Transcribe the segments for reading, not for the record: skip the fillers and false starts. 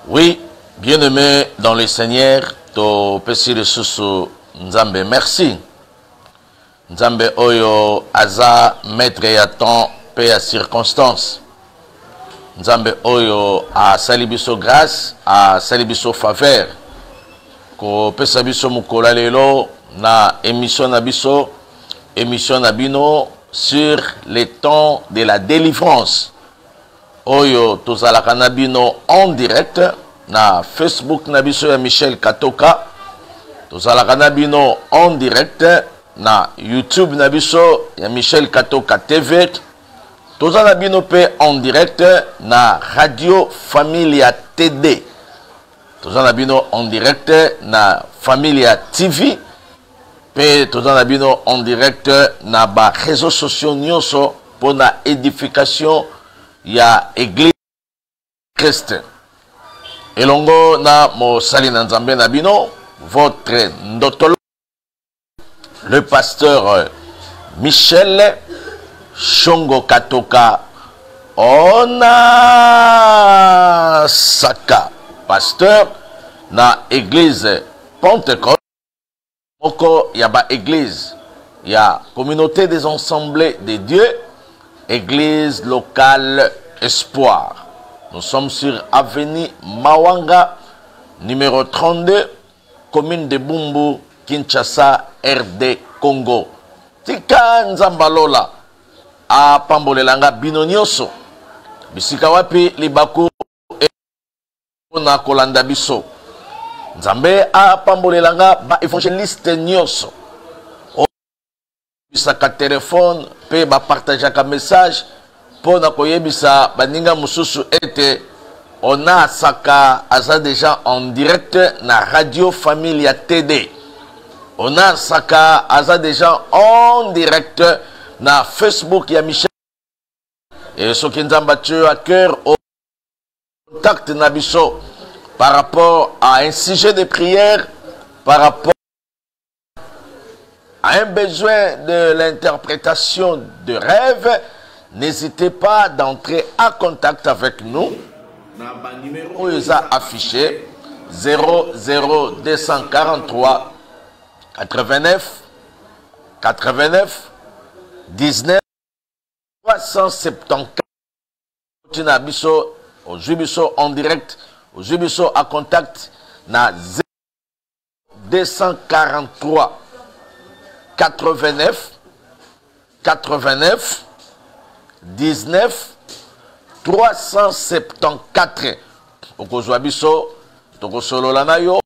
Oui, bien-aimé dans le Seigneur, to pesi de susu Nzambe, merci. Nzambe oyo aza maître ya temps pe ya circonstance. Nzambe oyo a salibiso grâce, a salibiso faveur. Ko pesa biso mukola lelo na émission na biso, émission na bino sur les temps de la délivrance. Oyo tozalaka na bino en direct na Facebook na biso ya Michel Katoka. Tozalaka na bino en direct na YouTube na biso ya Michel Katoka TV. Tozala bino pe en direct na Radio Familia TD. Tozala bino en direct na Familia TV. Pe tozala bino en direct na ba réseaux sociaux nyonso pour na édification ya Église Christ. Elongo na mosali na Nzambe na bino, votre ndotolo, le pasteur Michel Shongo Katoka Ona Saka, pasteur na Église Pentecôte. Oko yaba Église, ya communauté des assemblées de Dieu, Église locale Espoir. Nous sommes sur avenue Mawanga, numéro 32, commune de Bumbu, Kinshasa, RD Congo. Tika Nzambalola, a Pambolelanga Binonyoso, bisika wapi libaku na kolanda biso. Nzambe a Pambolelanga ba évangéliste nyoso. Bisaka téléphone pe ba partager un message pour na koyebisa baninga mususu ete on a saka aza déjà en direct na Radio Familia TD. On a saka aza déjà en direct na Facebook ya Michel. Et ce qui nzamba tu à cœur au contact na biso par rapport à un sujet de prière, par rapport à un besoin de l'interprétation de rêve, n'hésitez pas d'entrer en contact avec nous. Le numéro est affiché 00243 89 89 19 374. Au Jubiso en direct, au Jubiso à contact na 243 89 89 19 374. Okozwa biso tokosolola na yo,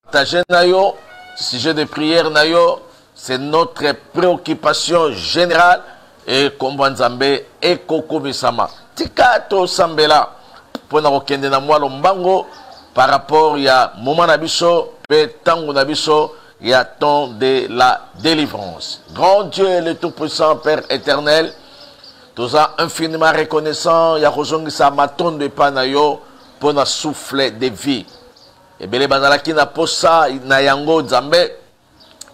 partager na yo, sujet de prière na yo, c'est notre préoccupation générale et kombo Nzambe et koko misama. Tika to sambela pona kokende na mwalo mbango par rapport ya moment na biso pe tango na biso. Il y a temps de la délivrance. Grand Dieu, le Tout-Puissant, Père éternel, tous infiniment reconnaissant, il y a sa maton de panayo pour na souffle de vie. Et bien, les banalaki na posa, na yango Nzambe,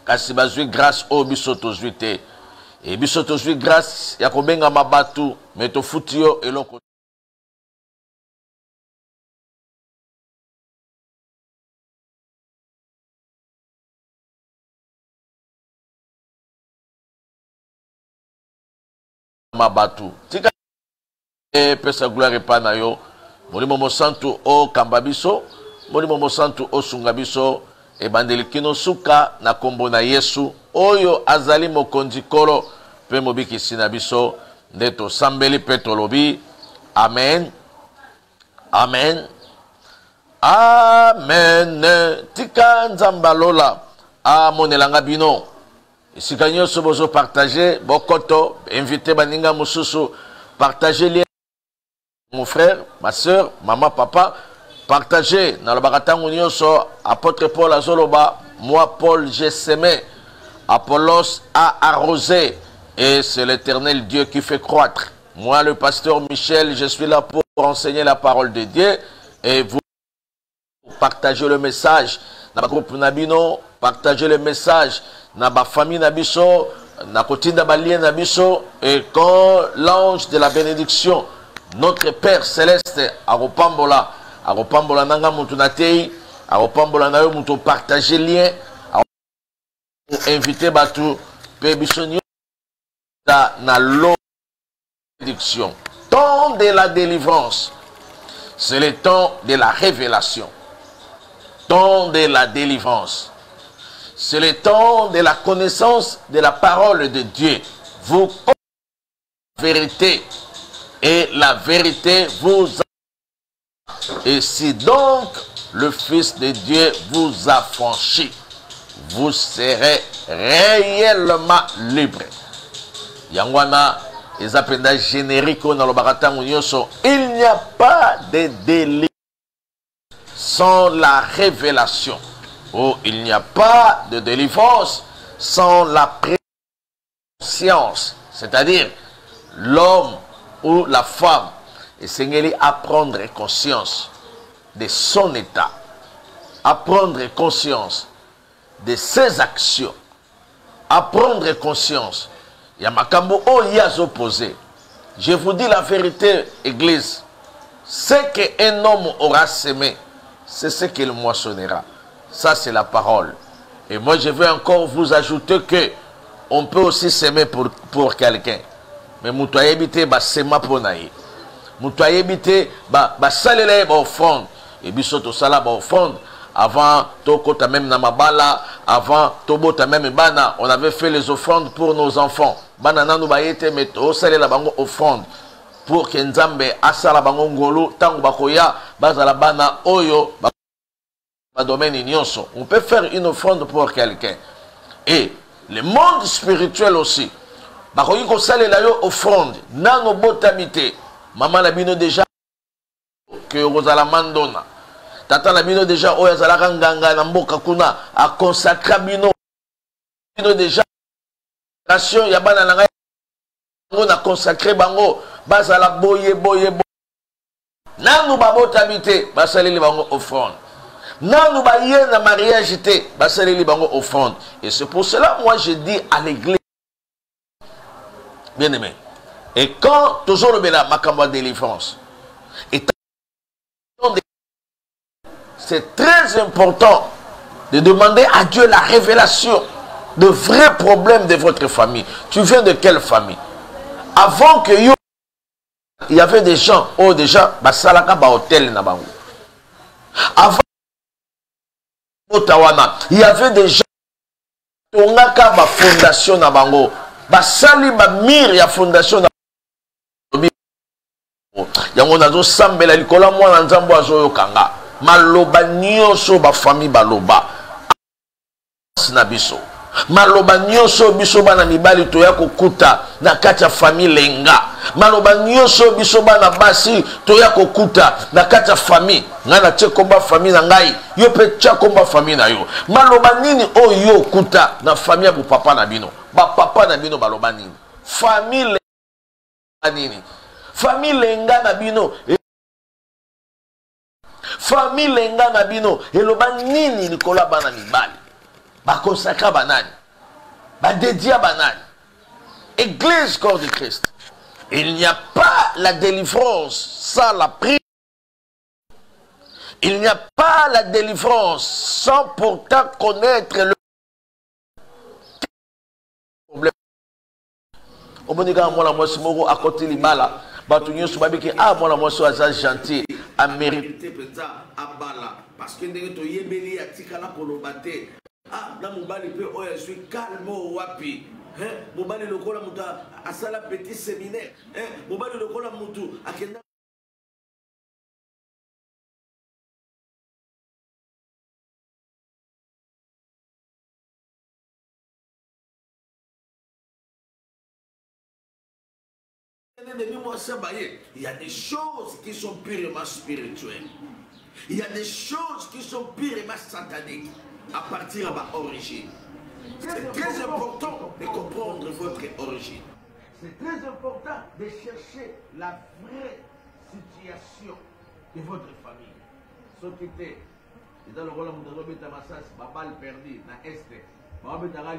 kasi bazui grâce au bisoto juité. Et bisoto juité grâce, ya kobenga mabatu, meto futio et loko. Mabatu tika e pesa gloire pa na yo molimo mosantu o kambabiso molimo mosantu o sungabiso e bandelikino suka na kombo na Yesu oyo azali mokonzi kolo pe mobikisi na biso ndeto sambeli pe tolobi amen amen amen. Tika Nzambalola a monelanga bino. Si vous avez partagé, bokoto, invité baninga mususu, partagez les mon frère, ma soeur, maman, papa, partagez dans le baratango nyonso, apôtre Paul Azoloba, moi Paul j'ai semé, Apollos a arrosé, et c'est l'Éternel Dieu qui fait croître. Moi le pasteur Michel, je suis là pour enseigner la parole de Dieu, et vous partagez le message dans le groupe Nabino, partagez le message na ba famille na biso na kotinda balien na biso et quand l'ange de la bénédiction notre Père céleste a repambola akopambola nanga mutu na tei, akopambola na yo mutu partager lien, inviter batu pe bisonyo na l'obédiction. Temps de la délivrance, c'est le temps de la révélation. Temps de la délivrance, c'est le temps de la connaissance de la parole de Dieu. Vous connaissez la vérité et la vérité vous a. Et si donc le Fils de Dieu vous a franchi, vous serez réellement libre. Yangwana, ils appellent générique dans le baratango nyoso. Il n'y a pas de délivrance sans la révélation. Oh, il n'y a pas de délivrance sans la préscience. C'est-à-dire l'homme ou la femme. Et Seigneur à prendre conscience de son état. À prendre conscience de ses actions. À prendre conscience. Il y a makambo oh y a opposé. Je vous dis la vérité, Église. Ce qu'un homme aura semé, c'est ce qu'il moissonnera. Ça, c'est la parole. Et moi, je veux encore vous ajouter que on peut aussi s'aimer pour quelqu'un. Mais moutoye bité ba sema ponaye. Moutoye bité ba salele ba offrande. Et bisoto sala ba offrande. Avant, tokota même na mabala, avant tobota même bana, on avait fait les offrandes pour nos enfants. Bana nanu ba yete meto salela bango offrande. Pour que Nzambe asala bango ngolo tango bakoya bazala bana oyo ba domaine nyonso. On peut faire une offrande pour quelqu'un. Et le monde spirituel aussi. Bakoyi ko salela yo offrande nano botamité. Maman la bino déjà que Rosala Mandona. Tata la bino déjà oya zalaka nganga na mboka kuna a consacrer bino déjà nation ya bana na ngai on a consacré bango bazala boye nanu babotabité basaleli bango offrande nanu baye na mariage té basaleli bango offrande. Et c'est pour cela moi je dis à l'église bien aimé, et quand toujours le bela makamba délivrance et c'est très important de demander à Dieu la révélation de vrais problèmes de votre famille. Tu viens de quelle famille? Avant que il y avait des gens, oh déjà, basalaka ba hôtel na bango. Avant il y avait des gens qui ont ba fondation na bango. Basali ba mir ya fondation na bango. Yango nazo sambela likola mwana nzambo azoyo kanga. Maloba nyonso ba famille baloba na biso maloba nyonso biso bana mibali toya kokuta na kati ya famille lenga maloba nyonso biso bana basi toya kokuta na kati ya famille ngana tie komba famille na ngai yo pe tia komba famille na yo maloba nini oyo kuta na famille bu papa na bino ba papa na bino baloba nini famille nini famille lenga na bino famille lenga na bino eloba nini likola bana mibali ba consacra banani ba dédia banani église corps de Christ. Il n'y a pas la délivrance sans la prière. Il n'y a pas la délivrance sans pourtant connaître le problème. Obonika mwana mwasi moko akoti libala batu nyonso babiki ah mwana mwasi aza gentil a mérité penza abala parce que ndenge to yebeli atikala koloba te ah na mobali pe oyo je suis calme wapi mobali lokola mutu asala petit séminaire mobali lokola mutu akenda il y a des choses qui sont purement spirituelles. Il y a des choses qui sont purement sataniques à partir de ma origine. C'est très important de comprendre votre origine. C'est très important de chercher la vraie situation de votre famille. Ce qui était dans le rôle de Massas, ma balle perdue, na Est, ma balle perdue,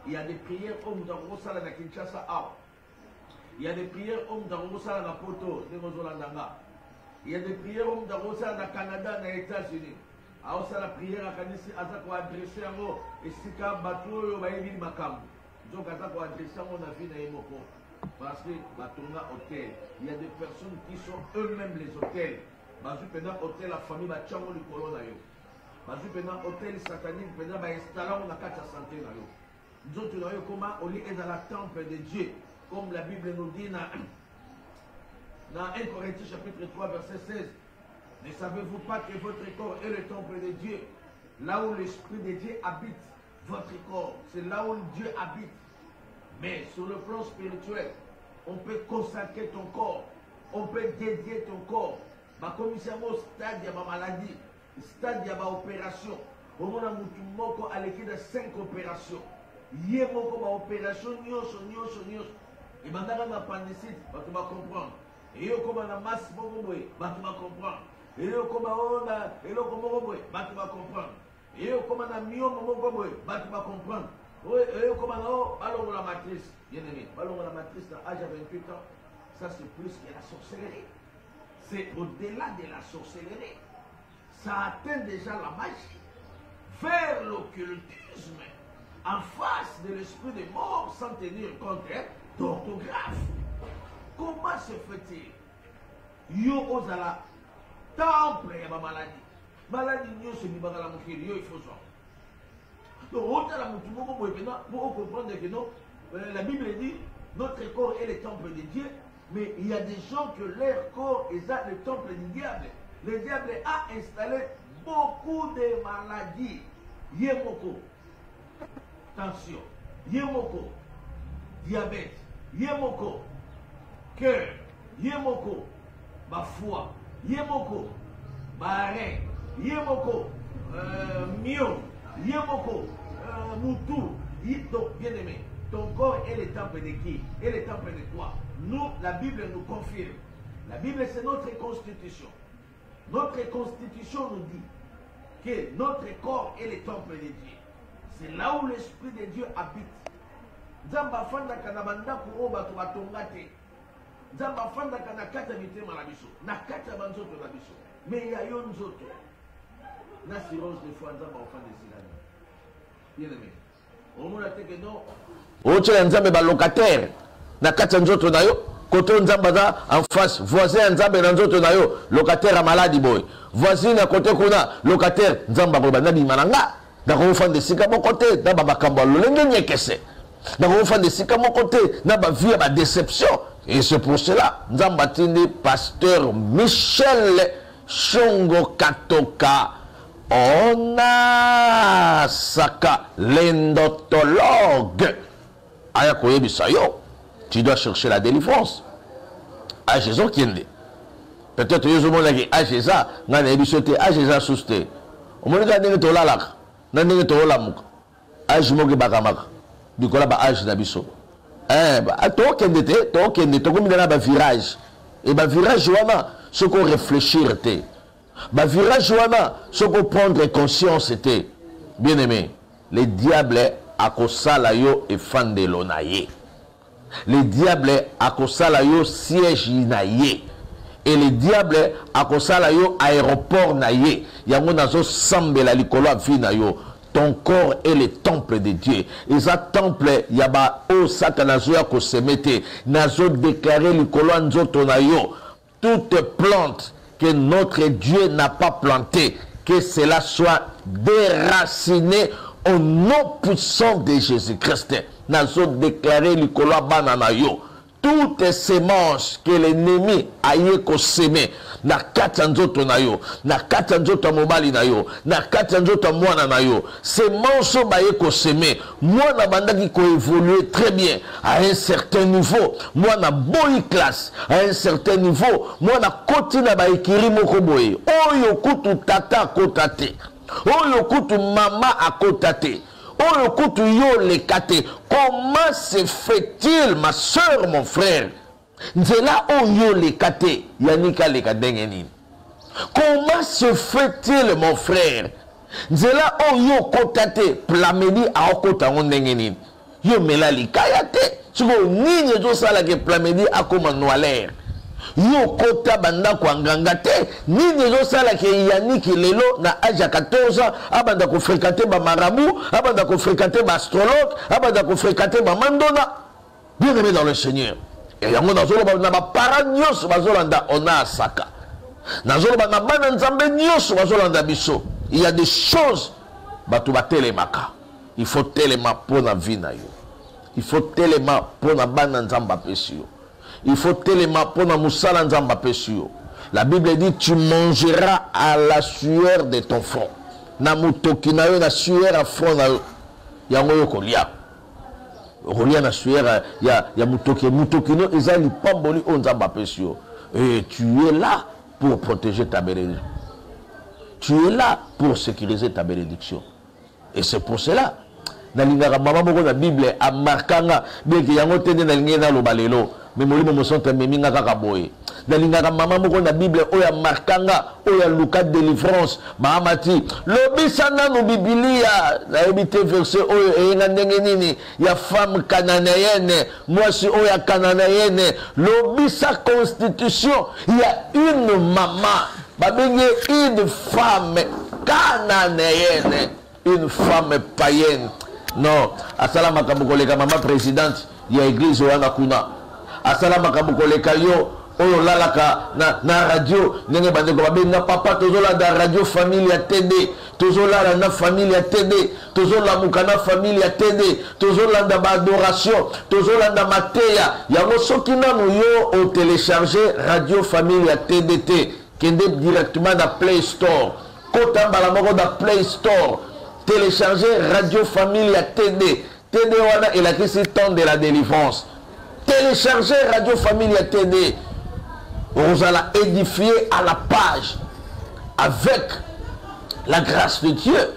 il y a des prières comme dans Kinshasa. Il y a des prières hommes d'Arosa na poto de Mozolandanga. Il y a des prières hommes d'Arosa na Canada, na États-Unis. Alors ça la prière à Kanisi Azako adressé à moi et Sika Bato Baïbi Makam. Donc Azako adressé à mon avis na Emoko. Parce que Batonga hôtel, il y a des personnes qui sont eux-mêmes les hôtels. Bazu pendant hôtel la famille Bachango le colon na yo. Bazu pendant hôtel satanique pendant ba installer na kata santé na yo. Nous autres comment on est dans la temple de Dieu. Comme la Bible nous dit dans 1 Corinthiens chapitre 3 verset 16. Ne savez-vous pas que votre corps est le temple de Dieu? Là où l'Esprit de Dieu habite, votre corps, c'est là où Dieu habite. Mais sur le plan spirituel, on peut consacrer ton corps, on peut dédier ton corps. Comme il y a un stade, il y a ma maladie, stade, il y a ma opération. Au moment où on a l'équipe de 5 opérations. Il y a une opération, et maintenant, on a appendicite, tu vas comprendre. Et comme on a masse, tu vas comprendre. Et comme on a tu vas comprendre. Et comme on a myome, tu vas comprendre. Et comme on a la matrice, bien aimé, la matrice à l'âge de 28 ans, ça c'est plus que la sorcellerie. C'est au-delà de la sorcellerie. Ça atteint déjà la magie. Vers l'occultisme. En face de l'esprit de mort sans tenir compte d'orthographe. Comment se fait-il? Yo ozala temple ya maladie. Maladie nyonso bibaka la mokili yo il faut ça. Donc on a la moko pour comprendre que non, la Bible dit notre corps est le temple de Dieu, mais il y a des gens que leur corps est le temple du diable. Le diable a installé beaucoup de maladies. Yemoko. Tension, Yemoko, diabète, Yemoko, cœur, Yemoko, ma foi, Yemoko, ma rein, Yemoko, mio, Yemoko, moutou. Donc, bien aimé, ton corps est le temple de qui? Et le temple de quoi? Nous, la Bible nous confirme. La Bible, c'est notre constitution. Notre constitution nous dit que notre corps est le temple de Dieu. C'est là où l'Esprit de Dieu habite. Zamba fanda kana banda ko oba to batongate. Zamba fanda kana kata mitema na biso. Na kata banzoto na biso. Mais ya yo nzoto. Na silence de foi zamba ofande silani. Bien aimé. On m'a dit que non. Oche nzambe ba locataire. Na kata nzoto na yo. Koto nzamba za en face. Voisin nzambe na nzoto na yo. Locataire a maladi boy. Voisin à côté kuna locataire nzamba ko bana bi mananga. D'accord, on de sika mon côté, na baba kambalo l'engagné kese. D'accord, on de sika mon côté, na ba vie ba déception. Et c'est pour cela, nous avons bâti pasteur Michel Shongo Katoka. On a saka l'endotologue. Aya koye bisayo. Tu dois chercher la délivrance. Ah Jésus qui est. Peut-être que vous avez dit ah Jésus, n'a pas ébisoté, ah Jésus sousté. On m'a dit que tu as là. Nandenge to la muka age moge bakamaka bikola ba age na biso to kende to komina ba virage et ba virage wana ce qu'on réfléchir te ba virage wana ce qu'on prendre conscience te bien aimé les diables akosala yo e fandelo na ye les diables akosala yo siège na ye et les diables akosala yo aéroport na ye yango nazo sambela likolo avina yo. Ton corps est le temple de Dieu. Et ça temple yaba o sakanazo ya ko semete nazo déclarer likolo nzoto na yo toute plante que notre Dieu n'a pas plantée, que cela soit déraciné au nom puissant de Jésus-Christ. Nazo déclarer likolo banana yo toutes semences que l'ennemi a yeko semé na kata nzoto na yo, na kata nzoto mobali na yo, na kata nzoto mwana na yo, semences ba yeko semé, mwana bandaki ko évoluer très bien à un certain niveau, mwana boy classe à un certain niveau, mwana koti na ba ekiri moko boye, oyo kutu tata kotate, oyo kutu mama akotate. Oh, écoute, yo les kate. Comment se fait-il, ma soeur, mon frère? Nzela oh yo les kate. Yanika les kadengeni. Comment se fait-il, mon frère? Nzela oh yo kotate. Plameli a okota ondengeni. yo mela likaya te siko nini zo sala ke plamedi akoma noalaire yo kota banda kwa nganga te nini zo sala ke yaniki lelo na âge ya 14 ans abanda ko fréquenter ba marabout abanda ko fréquenter ba astrologue abanda ko fréquenter ba mandona. Bien aimé dans le Seigneur, et yango nazolo ba na ba parents nyos bazolanda ona asaka nazolo ba na bana nzambe nyos bazolanda biso. Il y a des choses batu ba telemaka. Il faut tellement pour la vie na yo. Il faut tellement pour la bana nzamba pesio. Il faut tellement pour la musala nzamba pesio. La Bible dit tu mangeras à la sueur de ton front. Na mutoki na yo na sueur à front na yo. Yango yo kolia. Kolia na sueur ya mutoki no ezali pamboli o nzamba pesio. Et tu es là pour protéger ta bénédiction. Tu es là pour sécuriser ta bénédiction. Et c'est pour cela. Nalingaka mama moko na Bible amarkanga beke yango tende nalingi na lobalelo mais molimo mosonte meminga kaka boye. Nalingaka mama moko na Bible oya markanga oya Luka délivrance mahamati lobisa nanu Biblia na ebité verset oyo eyinga ndenge nini ya femme cananéenne mwasi oya cananéenne lobisa constitution il y a une maman babenge une femme cananéenne une femme païenne. Non, asala makambo koleka mama présidente ya église wana kuna. Asala makambo koleka yo oyo lalaka na radio ndenge bandeko babenga papa tozolanda radio famille ya TD, tozolanda na famille ya TD, tozolamuka na famille ya TD, tozolanda ba adoration, tozolanda mateya. Yango soki nanu yo o télécharger radio famille ya TDT kende directement na Play Store. Kota mbala moko da Play Store. Télécharger Radio Famille à TD. TD wana il a qui c'est temps de la délivrance. Télécharger Radio Famille à TD. Vous allez édifier à la page avec la grâce de Dieu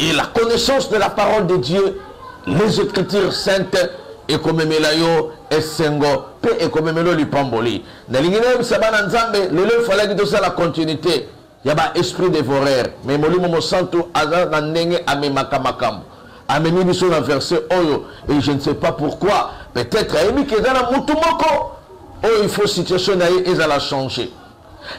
et la connaissance de la parole de Dieu, les Écritures saintes et comme melayo et sengo pe et comme melo lipamboli. Nalingine msabana nzambe lelo fallait que ça la continuité. Il y a un esprit dévoreur. Mais molimo mo santo aza na ndenge amemaka makambo. Amemi biso na verset oyo et je ne sais pas pourquoi. Peut-être ayebi ke za na mutu moko. Oh il faut situation na ye ezala changer.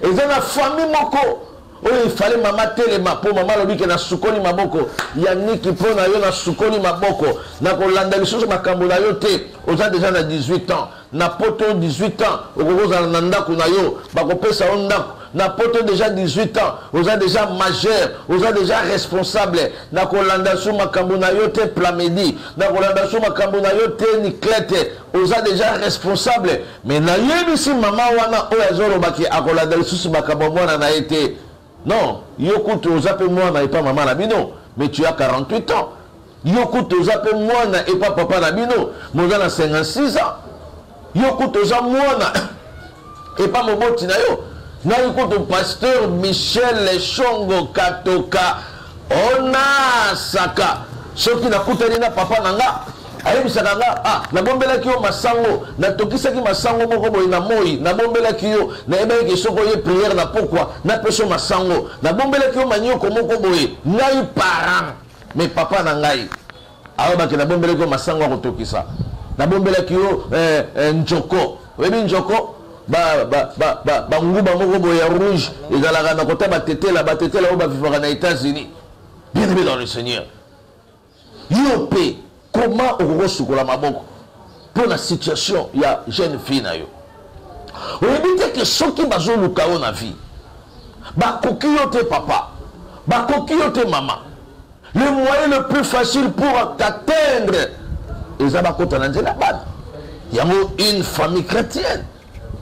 Eza na famille moko. Oh il fallait mama telema pour mama lobi ke na sukoli maboko. Yaniki po na yo na sukoli maboko. Na kolanda lisusu makambo na yo te. Oza déjà na 18 ans. Na poto 18 ans. Okoza na ndako na yo. Bakopesa on ndako. Na poto déjà 18 ans, vous êtes déjà majeur, vous êtes déjà responsable. Na kolanda sou makambo na yo te plamedi, na kolanda sou makambo na yo te niklete, vous êtes déjà responsable. Mais na yebisi mama wana oya zolo baki akolanda sou makambo mwana na été. Non, yo kutu ozape mwana et pas maman na bino, mais tu as 48 ans. Yo kutu ozape mwana et pas papa na bino, moza na 56 ans. Yo kutu ozape mwana et pas moboti na yo. Na écoute pasteur Michel Chongo Katoka ona saka soki na kutani na papa nanga ayebisaka nga ah na bombelaki yo masango na tokisaki masango moko boye na moi na bombelaki yo na ebeki soko ye prière na pourquoi na peso masango na bombelaki yo manyoko moko boye ngai parent mais papa na ngai ayobaki na bombelaki yo masango ko tokisa na bombelaki yo njoko webi njoko ba nguba moko boye ya rouge ezalaka na kota batetela oyo bavivaka na États-Unis. Bien aimé dans le Seigneur, yo pe comment okokosukola maboko pour la situation ya jeune fille na yo oyebi te ke soki bazoluka yo na vie bakoki yo te papa bakoki yo te mama le moyen le plus facile pour t'atteindre eza bakota na nzela bana yango une famille chrétienne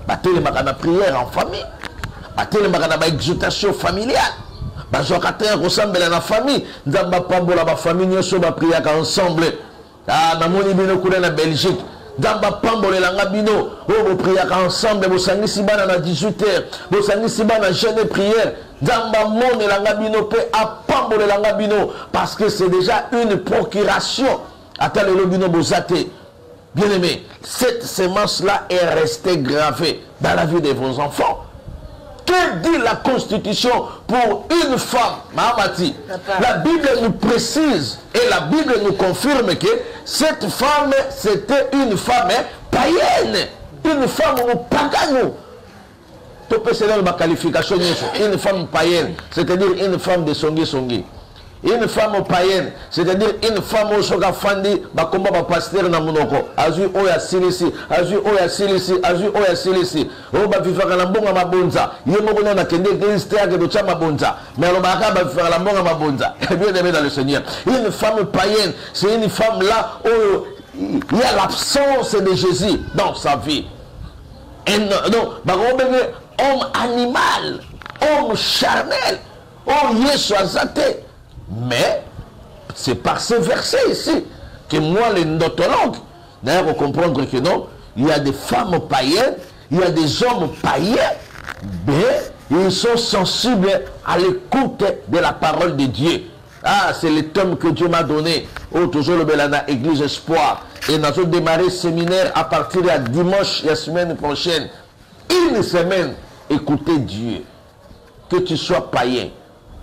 batelemaka na prière en famille batelemaka na baexhortation familiale bazwaka te kosambela na famille nzambe apambola bafamille nyonso bapriaka ensemble. Ah namoni bino kuna na Belgique nzambe apambolelanga bino oyo bopriaka ensemble bosangisi bana na 18h bosangisi bana jeune prière nzambe amonelanga bino mpe apambolelanga bino parce que c'est déjà une procuration ata lelo bino bozate. Bien aimé, cette semence-là est restée gravée dans la vie de vos enfants. Que dit la Constitution pour une femme, Mahamati? La Bible nous précise et la Bible nous confirme que cette femme, c'était une femme païenne, une femme pagano. Tu peux se donner ma qualification, une femme païenne, c'est-à-dire une femme de songi. Une femme païenne, c'est-à-dire une femme au soga fandi, bakomba ba pasteur na munoko, azu oya silisi, azu oya silisi, azu oya silisi. O ba vivaka na mbonga mabonza, yemo na kende église théâtre de chama bonza. Mais on ba ka ba vivaka na mbonga mabonza. Bien aimé dans le Seigneur. Une femme païenne, c'est une femme là où il y a l'absence de Jésus dans sa vie. Et non, homme animal, homme charnel, homme Yesu azate. Mais c'est par ce verset ici que moi, les notologues, d'ailleurs, on comprend que non, il y a des femmes païennes, il y a des hommes païens, mais ils sont sensibles à l'écoute de la parole de Dieu. Ah, c'est le thème que Dieu m'a donné. Oh, toujours le Belana, Église Espoir. Et nous allons démarrer le séminaire à partir de dimanche, la semaine prochaine. Une semaine, écoutez Dieu. Que tu sois païen,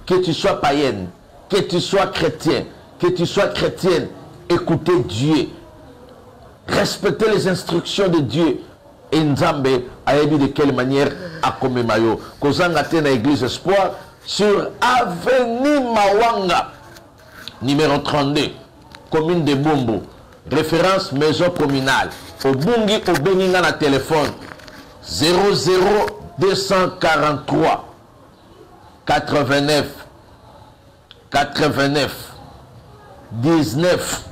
que tu sois païenne, que tu sois chrétien, que tu sois chrétienne, écoutez Dieu. Respectez les instructions de Dieu. Et Nzambe a dit de quelle manière à Komemayo. Kozanga te na Église Espoir sur Avenue Mawanga, numéro 32, commune de Bumbu. Référence maison communale. Au Bungi, au Beninga na téléphone 00243 89 19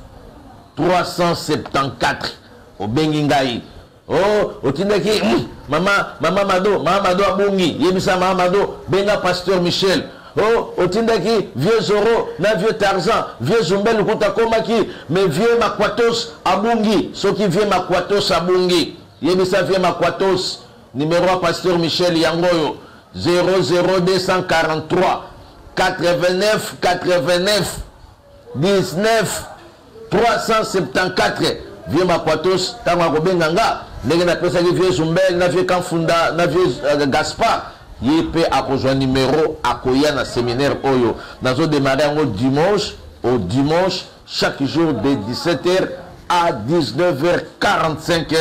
374 au Bengingaï. Oh, au Tindaki, maman Mado Abungi, Yebisa Maman Mado, Benga Pasteur Michel. Oh, au Tindaki, vieux Zoro, na vieux Tarzan, vieux Zumbel Koutakomaki, mais vieux Makwatos Abungi, ceux qui vieux Makwatos Abungi. Yebisa vieux Makwatos, numéro 1 Pasteur Michel Yangoyo, 00243 89 19 374. Vieux Makwatos, Tango Benganga, Negana Pesagi, vieux Zumbel, na vieux Kanfunda, na vieux Gaspard. Yépe a rejoint numéro à Koyana séminaire Oyo. Nous allons démarrer au dimanche, chaque jour de 17h à 19h45.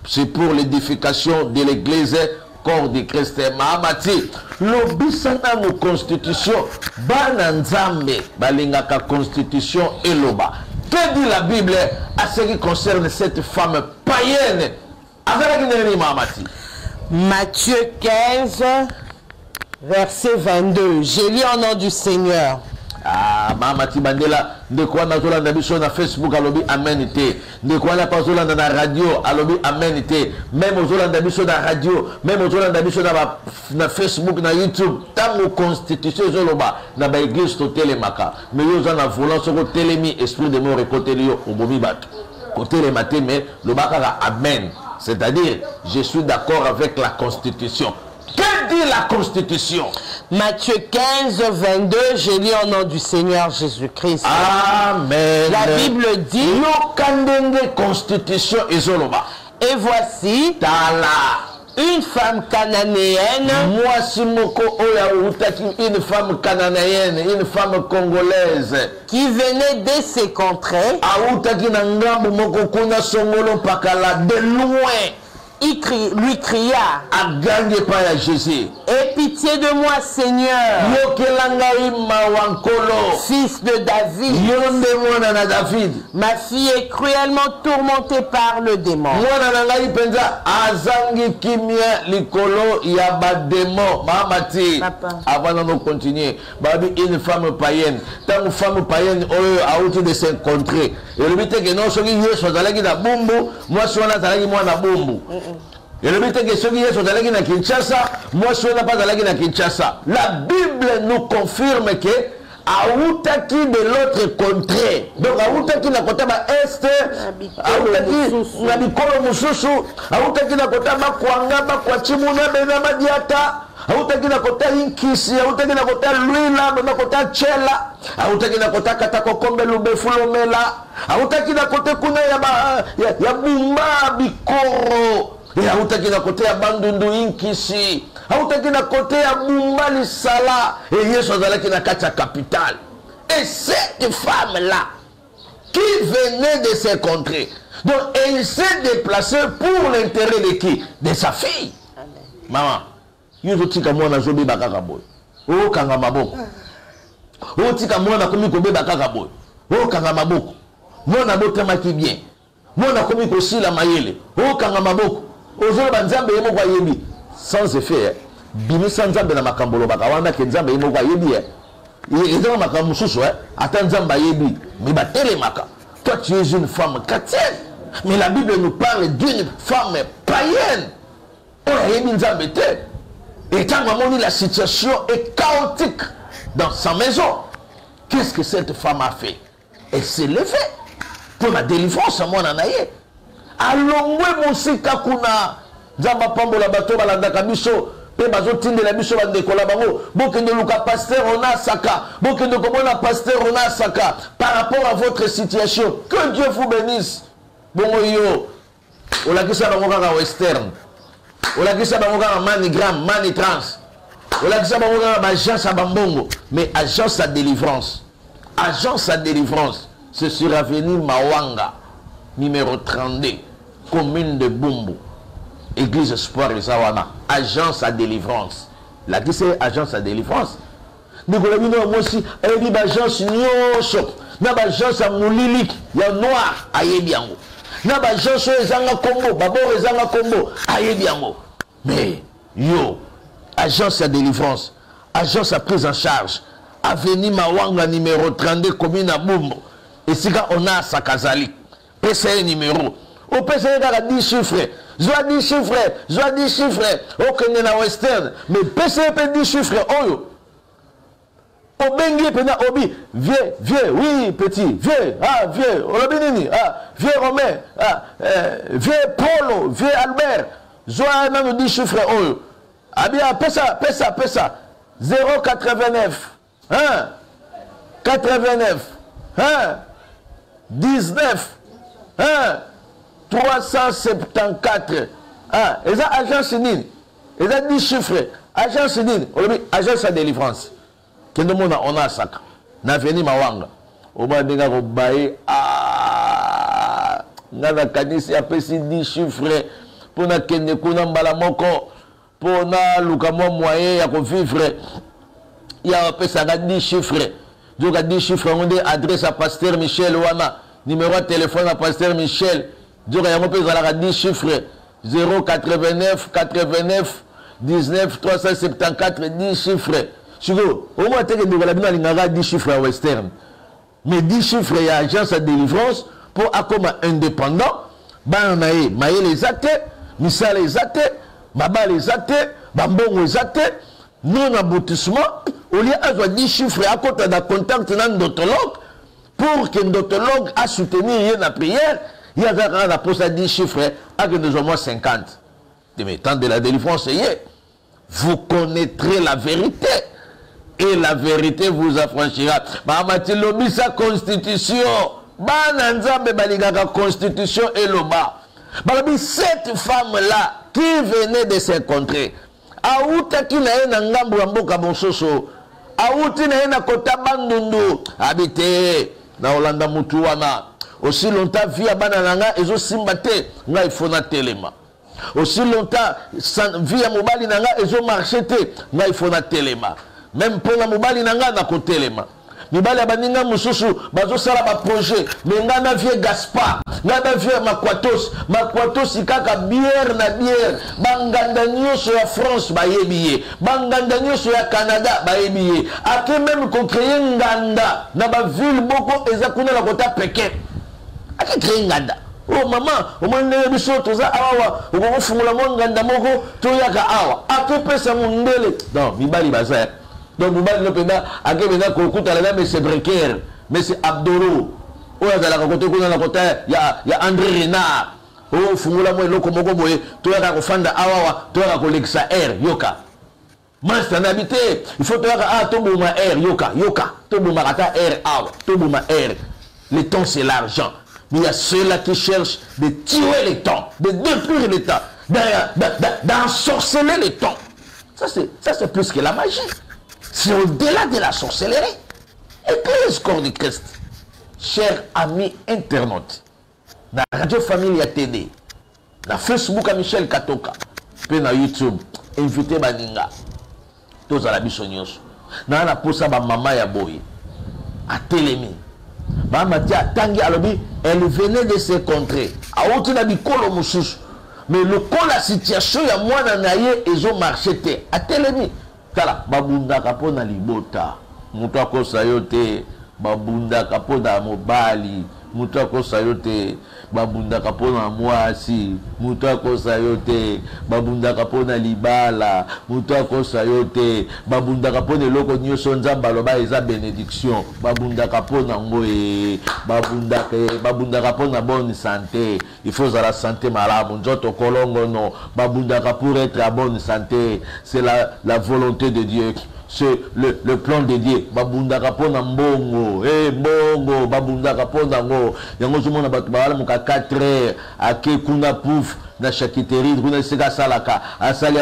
C'est pour l'édification de l'église corps de Christ. Mahamati, l'obisana nos constitution, bananzambe, balingaka constitution et loba. Que dit la Bible à ce qui concerne cette femme païenne? Mahamati. Matthieu 15, verset 22. J'ai lu au nom du Seigneur. Ah, Mahamati Bandela, de quoi nous avons l'ambition na Facebook à l'objet amenité, de quoi la parole dans la radio à l'objet amenité, même aux autres l'ambition na radio, même aux autres l'ambition na Facebook, na YouTube, tant nos constitutions zoloba, na ba église to télémaka, mais yo za na volant sur télémi esprit de mort et côté lio au bomi bat, côté les matin mais le bakara amen, c'est-à-dire je suis d'accord avec la constitution. Que dit la Constitution? Matthieu 15, 22, j'ai lu au nom du Seigneur Jésus-Christ. Amen. La Bible dit, Constitution et voici une femme cananéenne. Moi, si une femme cananéenne, une femme congolaise, qui venait de ces contrées, de loin. Il lui cria, aie pitié de moi, Seigneur, fils de David. Ma fille est cruellement tourmentée par le démon. Avant de continuer, une femme païenne, tant une femme païenne a outil de s'encontrer. Et le but est que non, celui qui est sur la bombe, moi, je suis na bombe. Et le but est que ceux qui sont allés à Kinshasa, moi je ne suis pas allé à Kinshasa. La Bible nous confirme que Aoutaki de l'autre contrée. Donc Aoutaki na kotaba est, Aoutaki na bikolo mususu, Aoutaki na kotaba kwanga ba kwa chimuna bena madiata. Aoutaki na kota inkisi, Aoutaki na kota luila, na kota chela, Aoutaki na kota katakokombe lubefulomela, Aoutaki na kota kuna ya bumba bikoro. Et Aoutaki na kote ya bandundu inkisi, autaki na côté ya Bumba Lisala et Yesu azalaki na kati ya capitale. Et cette femme là qui venait de ces contrées, donc elle s'est déplacée pour l'intérêt de qui? De sa fille. Amen. Maman, yo tika mwana zo beba kaka boy. O kanga maboko. O tika mwana komi ko beba kaka boy. O kanga maboko. Mwana botema ki bien. Mwana komi ko sila mayele. O kanga maboko. Ozo ba nzambe yemo kwa yebi. Sans effet, bimi sans nzambe na makambolo baka wana ke nzambe yemo kwa yebi. Ils ont ma mususu, attends Zamba Yebi, mais maka. Toi tu es une femme chrétienne, mais la Bible nous parle d'une femme païenne. On a Yebi Nzambete. Et quand la situation est chaotique dans sa maison, qu'est-ce que cette femme a fait? Elle s'est levée pour la délivrance à mon anaye. Allons mon sikakuna, Zamba Pambola Bato Balandaka Biso. La biso bandekola bango bokende luka pasteur on a saka bokende komona pasteur on a saka par rapport à votre situation. Que Dieu vous bénisse. Bongo yo olakisa bango kaka western, olakisa bango kaka manigram, manitrans, olakisa bango kaka agence à bambongo, mais agence à délivrance, agence à délivrance, c'est sur avenue Mawanga numéro 32 commune de Bumbu. Église Espoir et Sawana, agence à délivrance. Là, qui c'est agence à délivrance? Nous avons aussi une agence Nyosho, une agence à Moulili, il y a noir à Yebiango. Une agence à Zanga Kombo, Babor et Zanga Kombo à Yebiango. Mais, yo, agence à délivrance, agence à prise en charge, avenue Mawanga numéro 32, commune à Bumbo. Et c'est quand on a Sakazali, PCE numéro. Au PCE, il y a 10 chiffres. Zoa 10 chiffres, Zoa 10 chiffres, aucun na western, mais PCP 10 chiffres, oyo. Obengi pena obi, vieux, oui, petit, vieux, vieux, olobinini, vieux Romain, vieux Polo, vieux Albert, Zoa même 10 chiffres, oyo. Abia, pesa, 089, 89, 19, 374. Et ça, agence nini. Et ça, 10 chiffres. Agence nini. Agence à délivrance. Quel monde on a ça. Na veni Mawanga. Oba denga ko baye. Ngana kanisi apesi 10 chiffres. Pona kende kuna mbala moko. Pona lukamo moyen ya ko vivre. Ya apesa 10 chiffres. Donc 10 chiffres on dit adresse à pasteur Michel Wana. Numéro de téléphone à pasteur Michel. Donc, il y a 10 chiffres 089 89 19 374 10 chiffres. Au moins, tu as 10 chiffres à western. Mais 10 chiffres, il y a agence à délivrance pour accompagner indépendant. Banae, Maïe les athées, Missa les athées, Baba les athées, Bambon les athées, non-aboutissement. Au lieu de 10 chiffres à côté d'un contact d'un doctologue pour qu'un doctologue a soutenu la prière. Il y a un poste à 10 chiffres, à que nous au moins 50. Mais tant de la délivrance, vous connaîtrez la vérité. Et la vérité vous affranchira. Mahamatilobi sa constitution. Bananzambe baligaka constitution et loba. Cette femme-là, qui venait de ces contrées, Aouta qui n'a pas ngambu amboka bonsoso. Aouti n'a pas kota bandundu. Habité. Na Olanda Mutuana. Aussi longtemps, vie à Banananga, et aussi simbate, il faut na téléma. Aussi longtemps, vie à Mobali Nanga, et aussi marché, il faut na téléma. Même pour la Mobali Nanga, na ko téléma. Mibali Abaninga Mususu, bazo sala ba projet, mais ngana vie Gaspard, ngana vie Makwatos, ikaka bière na bière, banganda nyoso ya France ba yebiye, banganda nyoso ya Canada ba yebiye, ake même ko créer nganda na ba ville boko ezakuna na kota Pékin. Ake créer nganda. Oh maman, au moins ne biso toza awa, o fungula mo nganda moko to yaka awa. Ake pesa mundele. Non, mibali baza. Donc, vous avez dit que c'est Breker, mais c'est Abdoro. Il y a André Renard. Oh, Fungula Moy Lokomogo Boy, tu as un fan d'Awa, tu as un Lexa Air, Yoka. Master n'habité, il faut que Tobouma Air, Yoka, Tobouma Air, Awa, Tobouma Air. Le temps, c'est l'argent. Mais il y a ceux-là qui cherchent de tuer le temps, de détruire le temps, d'ensorceler le temps. Ça, c'est plus que la magie. C'est au-delà de la sorcellerie. Et quel est le corps du Christ? Chers amis internautes, dans Radio Famille TD, dans Facebook à Michel Katoka, puis dans YouTube, invité Baninga, tous à la bisognos. Dans la posa ba maman ya boy, à Télémi. Ba matia tangi alobi, elle venait de se contrer. A outi na bikolo mususu. Mais le coup la situation ya mwana na ye ezo marché te. A Télémi. Tala babunda kapona libota. Mutu akosa yo te. Babunda kapona mobali. Mutu akosa yo te. Babunda kapona mwasi. Mutu akosa yo te. Babunda kapona libala. Mutu akosa yo te. Babunda kapona eloko nyonso nzamba loba eza bénédiction. Babunda kapona ngoe. Babunda kapona bonne santé. Il faut la santé malamu. Nzoto kolongo no. Babunda pour être à bonne santé. C'est la volonté de Dieu. C'est le plan de Dieu. Babunda kapona mbongo. Mbongo. Babunda kapona ngo. Yango zumona batu bala muka 4 heures. Ake kuna pouf. Na chakiterie. Kuna seka salaka. Asali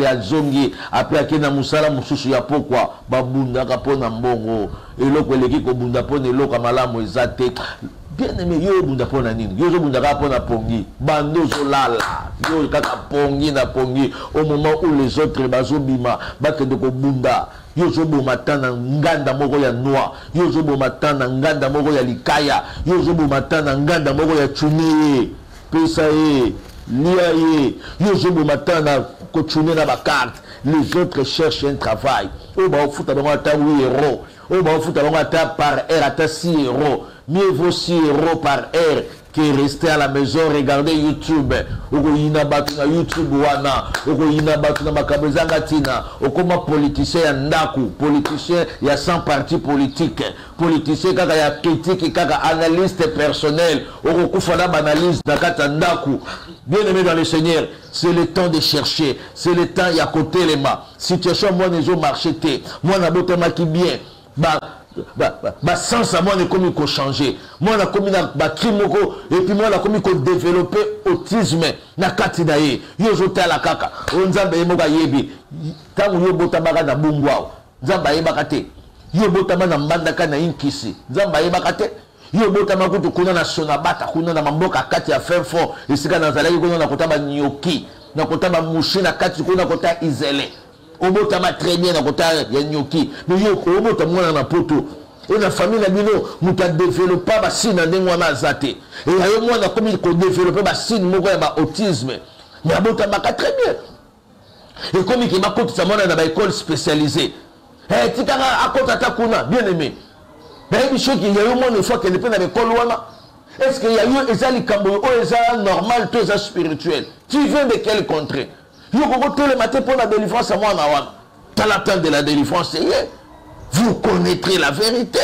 azongi. Après ake na musala mususu ya pokwa. Babunda kapona mbongo. Eloko eleki ko bunda pona eloko malamu ezate. Bien aimé, yo bunda pona nini? Yo bunda kapona pongi. Bando zolala. Yo kaka pongi na pongi. Au moment où les autres bazo bima. Bake de ko bunda. Yo zobo matana nganda moko ya noa. Yo zobo matana nganda moko ya likaya. Yo zobo matana nganda moko ya chuni. Pesa ye. Lia ye. Yo zobo matana ko chuni na ba carte. Les autres cherchent un travail. Oh bah au foot à 8 euros. Oh bah au foot à par heure à 6 euros. Mieux vaut 6 euros par heure que rester à la maison, regarder YouTube. Oko yina batu na YouTube wana. Oko yina batu na makabezanga tina. Okoma politicien ya ndaku. Politicien ya sans parti politique. Politicien kaka ya critique, kaka analyste personnel. Oko kufana banalise na kata ndaku. Bien aimé dans le Seigneur, c'est le temps de chercher. C'est le temps ya côté les mains. Situation moi nezo marché te. Moi na botema ki bien. Sans ça moi ne commis qu'au changer moi na commis na crime et puis moi na commis qu'au développer autisme na kati na ye yo jota la kaka onzamba ye moka yebi tangu yo botabaka na bungwao nzamba ye bakate yo botama na mbandaka na inkisi nzamba ye bakate yo botama kutu kuna na sonabata kuna na mamboka kati ya fin fond esika na zalaki kuna na kotaba nyoki na kotaba mushi na kati kuna kota izele obotama très bien na kota ya nyoki mais yo obotama na poto et la famille na bino muta développer ba sina ndengwa na zate et ayo mwana comme ko développer ba sina moko ya ba autisme mais abotama très bien et comme ki makoti sa mwana na ba école spécialisée tikanga akota ta kuna bien aimé mais bicho ki yayo mwana une fois qu'elle est na école wana est-ce que yayo ezali kambo o eza normal to eza spirituel tu viens de quel contrée yo ko tous les matins pour la délivrance à moi na wana t'as l'attente de la délivrance c'est vous connaîtrez la vérité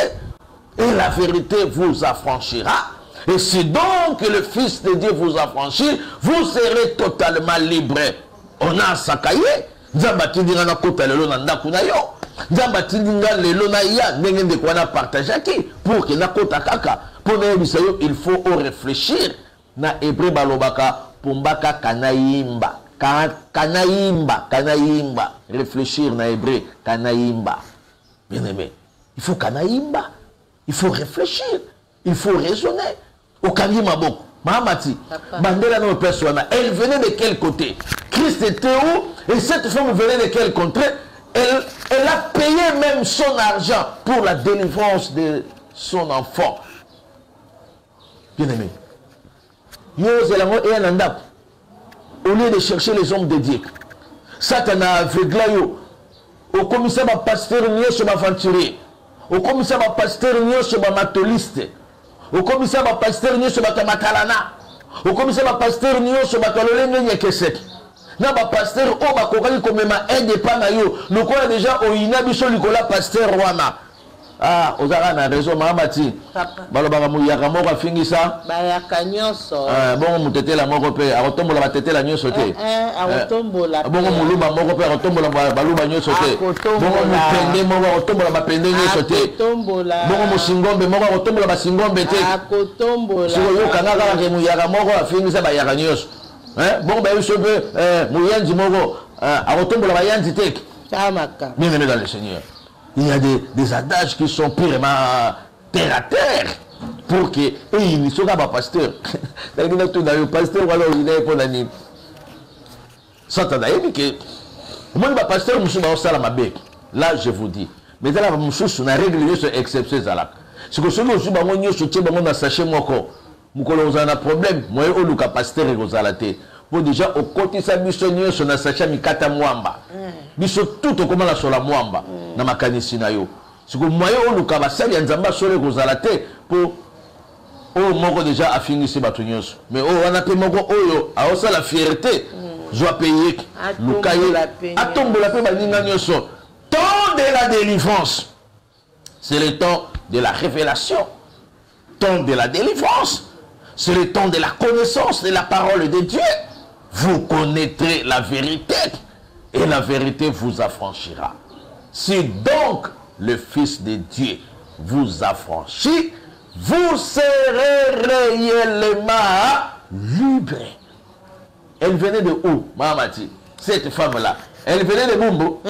et la vérité vous affranchira et si donc le Fils de Dieu vous affranchit vous serez totalement libre on a sakaye nzamba tindinga na kota lelo na ndaku na yo nzamba tindinga lelo na ya ndenge ndeko na partageaki pour que na kota kaka pour na yebisa yo il faut réfléchir na hébreu balobaka pombaka kanayimba kanayimba réfléchir na hébreu kanayimba. Bien aimé, il faut kanayimba, il faut réfléchir, il faut raisonner. Au Kangima Bok, Mahamati, Bandela no persona, elle venait de quel côté? Christ était où? Et cette femme venait de quel côté? Elle a payé même son argent pour la délivrance de son enfant. Bien aimé, au lieu de chercher les hommes de Dieu, Satan a aveuglé au commissaire pasteur nyonso aventurier, au commissaire pasteur nyonso matoliste, au commissaire pasteur nyonso matalana, au commissaire pasteur nyonso batalolenge nyekesek. Na ba pasteur o ba kokali komema aide pa na yo, lokola déjà o ina biso likola pasteur wana. Ah, ozala na raison Mahamati. Balobaka muyaka moko afingisa. Bayaka nyonso. Bongo mutetela moko pe, akotombola batetela nyonso te. Akotombola. Bongo muluba moko pe akotombola baluba nyonso te. Bongo mupende moko akotombola bapende nyonso te. Bongo musingombe moko akotombola basingombe te. Akotombola. Siko yo kangaka ke muyaka moko afingisa bayaka nyonso. Bongo ba yuso pe muyenzi moko à retomber la identité. Bien aimé dans le Seigneur. Il y a des adages qui sont purement terre à terre. Pour que il ne soit pas pasteur. Le pasteur, il est pour l'année. Sans t'en que moi, le pasteur, je suis là, je vous dis. Mais là, je suis une règle exceptionnelle. C'est que celui qui est sachet, je un problème. Moi, je suis pasteur et pour déjà, au côté de sa mission, je suis sachet mikata mwamba. Biso tout au comment la sola mwamba. Na makanisi na yo. C'est que moi, je suis pasteur et nzamba sole kozalate pour oh moko déjà a fini ce bateau. Mais oh on a payé moko oyo a aussi la fierté. Je dois payer le cahier. Attends la paix baninga nyoso. Temps de la délivrance. C'est le temps de la révélation. Temps de la délivrance. C'est le temps de la connaissance de la parole de Dieu. Vous connaîtrez la vérité et la vérité vous affranchira. Si donc le Fils de Dieu vous affranchit, vous serez réellement libre. Elle venait de où, Mahamati? Cette femme-là. Elle venait de Bumbo.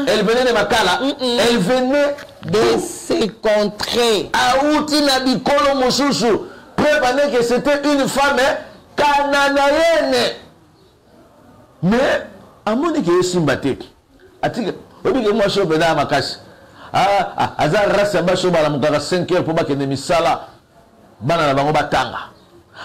Elle venait de Makala. Elle venait de ces contrées. Aouti Nabikolo Moussoussou. Preuve que c'était une femme cananéenne. Mais, à mon avis, il est sympathique. Atik, moi, je suis venu à Makasi. Ah, azar rasa baso bala mukaka 5 heures pour ba kende misala bana na bango batanga.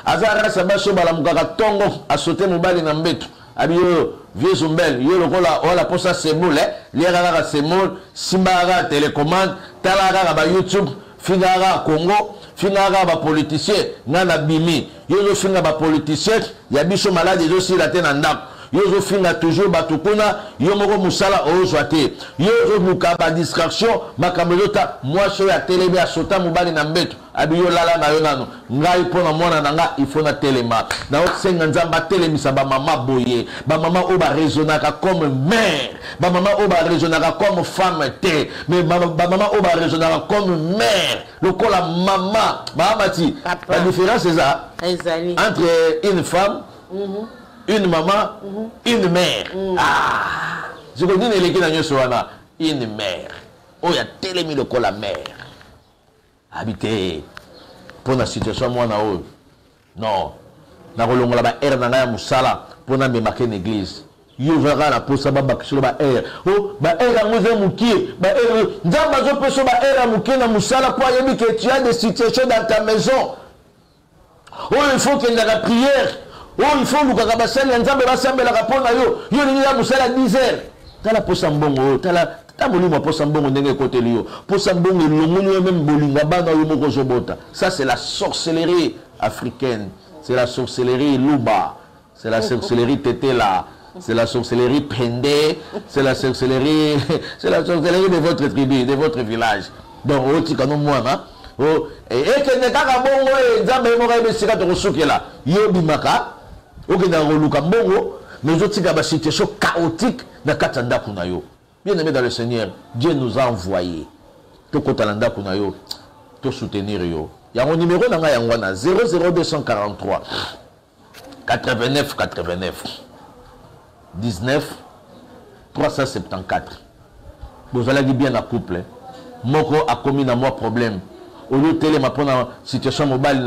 Azar rasa baso bala mukaka tongo asote mobali na mbeto. Abiyo vieux zumbel yo lokola wala posa semule liara semule simbaga télécommande talaga ba YouTube fingaga Congo fingaga ba politicien ngana bimi yo finga ba politicien ya biso malade zo si la tena ndako. Yo finga toujours batukuna yo moko musala ozwate yo mukaba distraction makamelota moi so ya telebe asota mobali na mbeto abiyo lala na yo nano ngai pona mwana nanga il faut na telema na osenga nzamba telemisa ba mama boye ba mama o ba raisonnaka comme mère ba mama o ba raisonnaka comme femme te mais ba mama o ba raisonnaka comme mère lokola mama mahamati la différence c'est ça entre une femme une maman, une mère. Ah, je veux dire une mère. Oh, il y a tellement de quoi la mère. Habiter pour la situation moi na haut. Non. Na rolongo la ba air na na musala pour na me marquer l'église. Yo verra la posa ba bakisho ba air. Oh, ba air ngoze mukie, ba air nzamba zo peso ba air mukie na musala pour yebi que tu as des situations dans ta maison. Oh, il faut qu'il y ait la prière. Oh, il faut que vous fassiez un peu de rapport à yo. Yo, il y a 10 heures. T'as la poche en bon, t'as la bolima poche en bon, d'un côté lio. Poche en bon, le même bolinga, bana yo moko jobota. Ça, c'est la sorcellerie africaine. C'est la sorcellerie Luba. C'est la sorcellerie Tetela. C'est la sorcellerie Pendé. C'est la sorcellerie de votre tribu, de votre village. Donc, oh, tu connais moi, hein? Oh, et que ne kaka bongo, nzambe mo ka besika to sukela. Yo bimaka. Ok, dans le Lukambo, mais autres une situation chaotique dans Katanda Kunayo. Bien aimé dans le Seigneur, Dieu nous a envoyé. Tout Kotalanda Kunayo, tout soutenir yo. Il y a mon numéro 00243 89 89 19 374. Vous allez bien la couple. Moko a commis dans moi problème. Au lieu de télé, ma situation mobile,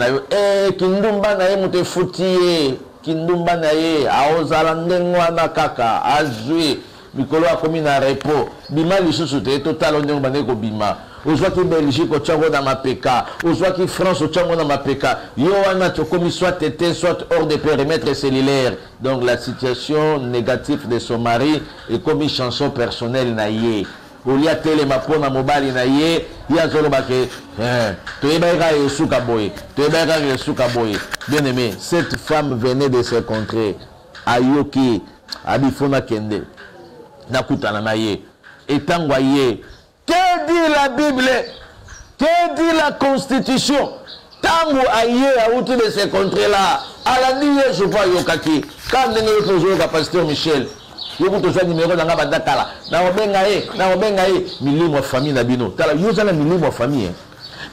Kindumba na ye fouti. Kindumba na ye aozala ndengwa na kaka azwi mikolo akomi na repos bima lisusu te total ndenge bande ko bima ozwaki Belgique ochango na mapeka ozwaki France ochango na mapeka yo wana tokomi soit été soit hors de périmètre cellulaire. Donc la situation négative de son mari est comme une chanson personnelle na ye olia telema pona mobali na ye ya zolo bake toyebaka yesuka boye toyebaka yesuka boye. Bien aimé, cette femme venait de se rencontrer ayoki abifona kende nakutana na ye etangwa ye. Que dit la Bible? Que dit la Constitution? Tango aye auti de se rencontrer là alandi yesu pa yokaki quand ndenge tozoyoka pasteur Michel yoko tozwa numéro nanga badakala na obenga ye milimo famille na bino tala yozala milimo famille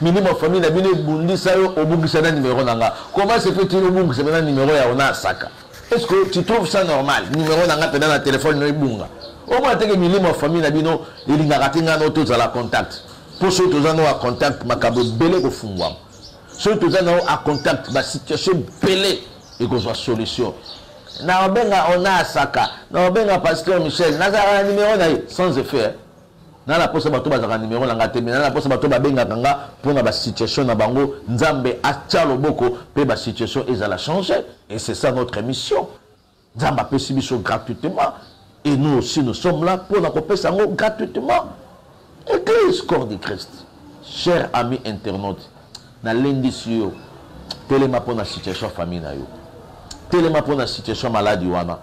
milimo famille na bino bundisa yo obungisa na numéro nanga. Comment se fait-il obungisa na numéro ya ona saka Est-ce que tu trouves ça normal? Numéro dans le téléphone, au moins, tu as mis ma famille, il y a un contact. Pour ceux qui ont un contact, je vais belé au fond. Ceux qui ont un contact, la situation belé et que soit solution. On a Saka, on a Pasteur Michel, on a un numéro sans effet. Na la posa bato bazaka numéro na ngate na la posa bato babenga kanga pour na ba situation na bango nzambe atia loboko pe ba situation ezala changer et c'est ça notre mission. Nzamba pesi biso gratuitement et nous aussi nous sommes là pour na kopesa ngo gratuitement. Église corps de Christ. Chers amis internautes, na lendi sio telema pour na situation famille na yo. Telema pour na situation maladie wana.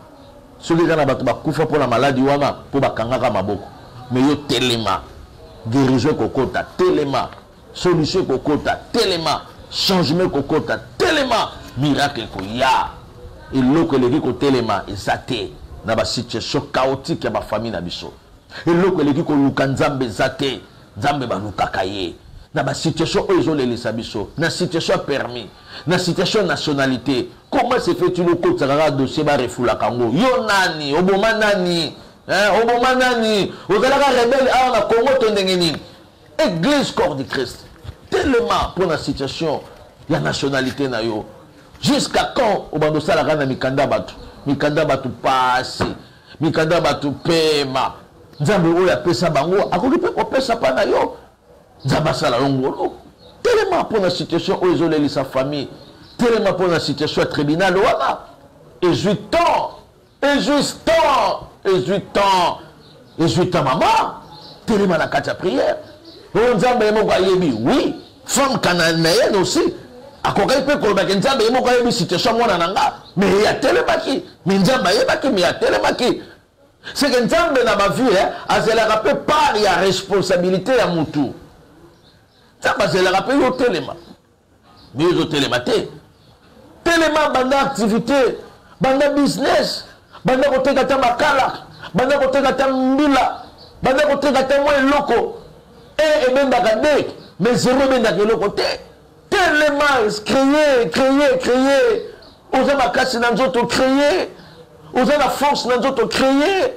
Celui qui na bato bakufa pour la maladie wana pour bakangaka maboko. Mais yo téléma, guérison kokota, téléma, solution kokota, téléma, changement kokota, téléma, miracle koya. Et l'autre le ko téléma et ça té na ba situation chaotique ya ba famille na biso. Et l'autre le ko luka nzambe zaté, nzambe ba lukakaye. Na ba situation ozole les biso, na situation permis, na situation nationalité. Comment se fait-il le ko tsara dossier ba refula kango? Yo nani, oboma nani? Au moment nani, vous allez rebelle à la Congo tondengeni. Église corps du Christ. Tellement pour la situation, la nationalité na yo. Jusqu'à quand au bando sala kana mikanda batu passe, mikanda batu pema. Nzambe oya pesa bango, akoki pe ko pesa pa na yo. Nzamba sala ngolo. Tellement pour la situation où isoler sa famille, tellement pour la situation tribunal wana. Et juste maman, tellement la carte à prière. Oui, femme cananéenne aussi. À quoi il peut colloquer une situation mais il y a tellement qui, mais il y a tellement qui. C'est que Nzambe dans ma vie, elle a rappelé par la responsabilité à mon tour. Nzambe elle a rappelé au tellement. Mais au tellement, tellement banda activité, banda business. Banda koteka ta makala, banda koteka ta mbila, banda koteka ta mwa loko. Et benda kadek, mais zéro benda loko te. Tellement créer. Osa makasi na nzoto créer. Osa la force na nzoto créer.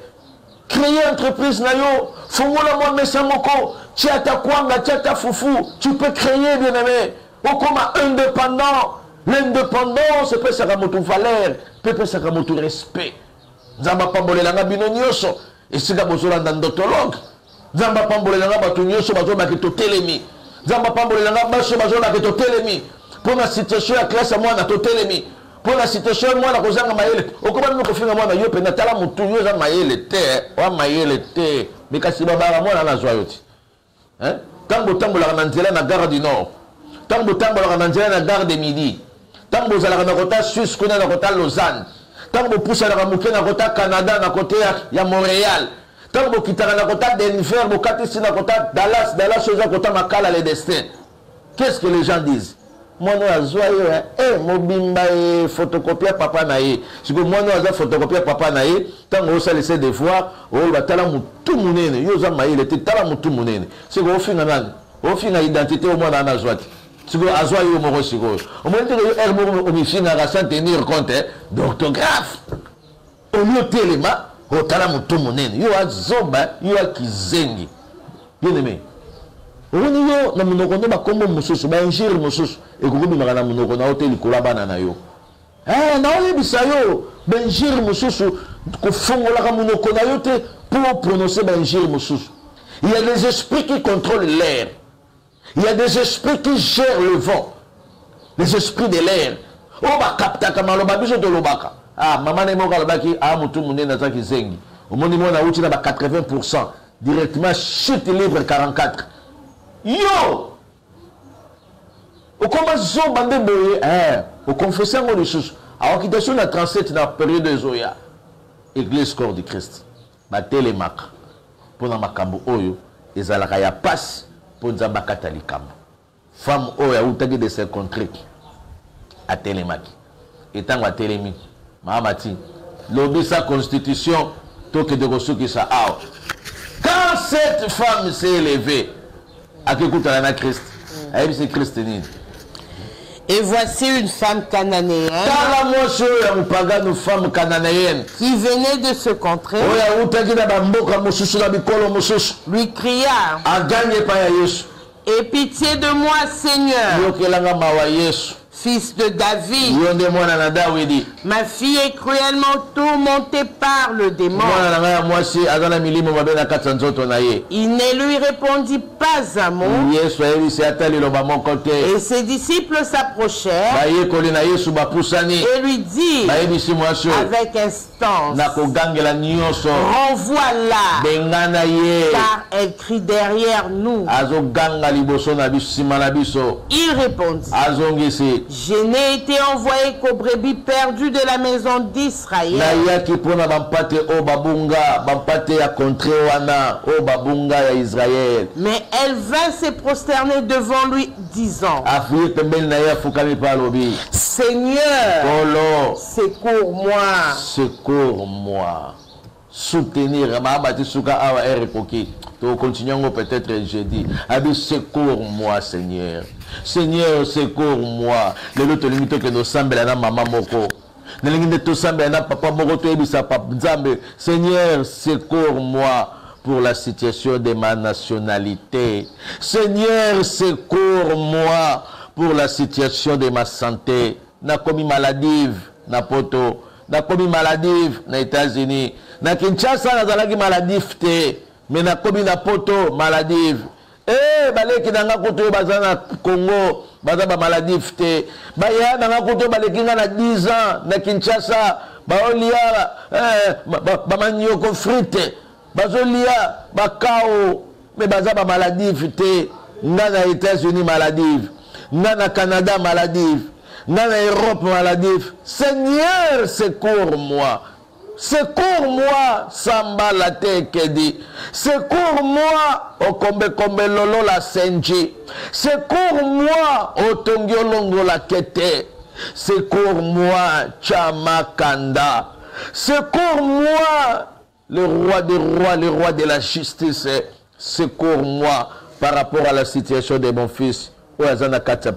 Créer entreprise na yo, fongola mwa mesa moko, tia ta kwanga, tia ta fufu, tu peux créer bien aimé. O comme indépendant. L'indépendance peut ça comme tout valeur, peut ça comme tout respect. Zamba pambole langa bino nyoso esika bozola ndotologue. Zamba pambole langa batu nyoso bazoba keto telemi. Zamba pambole langa baso bazoba keto telemi. Pour la situation ya classe moi na to telemi. Pour la situation moi na kozanga mayele. Okoba no kofinga moi na yo pe na tala mutu yo za mayele te, wa mayele te. Mikasi babara moi na zwa yoti. Hein? Tango la na nzela na gare du nord. Tango la nzela na gare de midi. Tango za la na kota Suisse kuna na kota Lausanne. Tant que vous poussez la mouké na kota Canada na côté ya Montréal. Tant que vous quittez na kota Denver, vous quittez ici na kota Dallas chose na kota Makala le destin. Qu'est-ce que les gens disent? Moi nous a joyeux mobimba photocopier papa naé. Si que moi nous a photocopier papa naé, tant que vous laissez des fois, oh ba tala mutu munene, yo za maïle te tala mutu munene. C'est que au final, identité au moins na joie. Si vous avez un mot, si vous avez tenir compte d'orthographe. Au lieu de téléma, au talent tout mon nez, you are zoba, you are kizengi. Bien aimé. Au niveau de mon okono, bah comme mon sous, bah ingérer mon sous, et que vous me regardez mon okono, hôtel kolabana na yo. Na on est bisayo, bah ingérer mon sous, que font la mon okono yote pour prononcer bah ingérer mon sous. Il y a des esprits qui contrôlent l'air. Il y a des esprits qui gèrent le vent. Les esprits de l'air. Oh, bah, capta, kamalo, bah, biso de l'obaka. Ah, maman n'est pas là-bas, ah, moutou, mouné, n'a qui zengi. Au monde, on a outil, 80%. Directement, chute libre 44. Yo! Au commence, on bande boye, au confesseur, on les choses. Alors, qui est la 37 dans la période de Zoya. Église corps du Christ. Bah, télémac. Pour la makambo, oyo, et zalakaya passe. Pour Nzamba Katalikam. Femme oya outagi de se rencontrer à Télémaki. Étant à Télémi, Mahamati, l'obéi sa constitution, toque de ressources qui sa a. Quand cette femme s'est élevée, à qui écoute la Christ, elle c'est Christ. Et voici une femme cananéenne qui venait de ce contrée lui cria: Aie pitié de moi, Seigneur, fils de David. Ma fille est cruellement tourmentée par le démon. Il ne lui répondit pas un mot. Et ses disciples s'approchèrent et lui dirent avec instance: renvoie-la, car elle crie derrière nous. Il répondit: je n'ai été envoyé qu'aux brebis perdues de la maison d'Israël. Mais elle vint se prosterner devant lui, disant: Seigneur, secours-moi. Secours-moi. Soutenir. Continuons peut-être jeudi. Secours-moi, Seigneur. Seigneur, secours-moi. Le lot limite que nous semble na maman moko. Seigneur, secours-moi pour la situation de ma nationalité. Seigneur, secours-moi pour la situation de ma santé. Na komi maladive na poto, na komi maladive na États-Unis, na Kinshasa na zalaki maladive te, mais na komi na poto maladive. Baleki nanga koto bazana Congo, bazaba maladive te. Baya nanga koto baleki na 10 ans na Kinshasa, baolia bamanyoko frite, bazolia bakao, mais bazaba maladive te. Nga na États-Unis maladive, nga na Canada maladive, nga na Europe maladive. Seigneur, secours-moi. Secours-moi, Samba la Tekedi. Secours-moi, Okombe Kombe Lolo la Senji. Secours-moi, Otongyo Longo la Kete. Secours-moi, Chamakanda. Secours-moi, le roi des rois, le roi de la justice. Secours-moi par rapport à la situation de mon fils.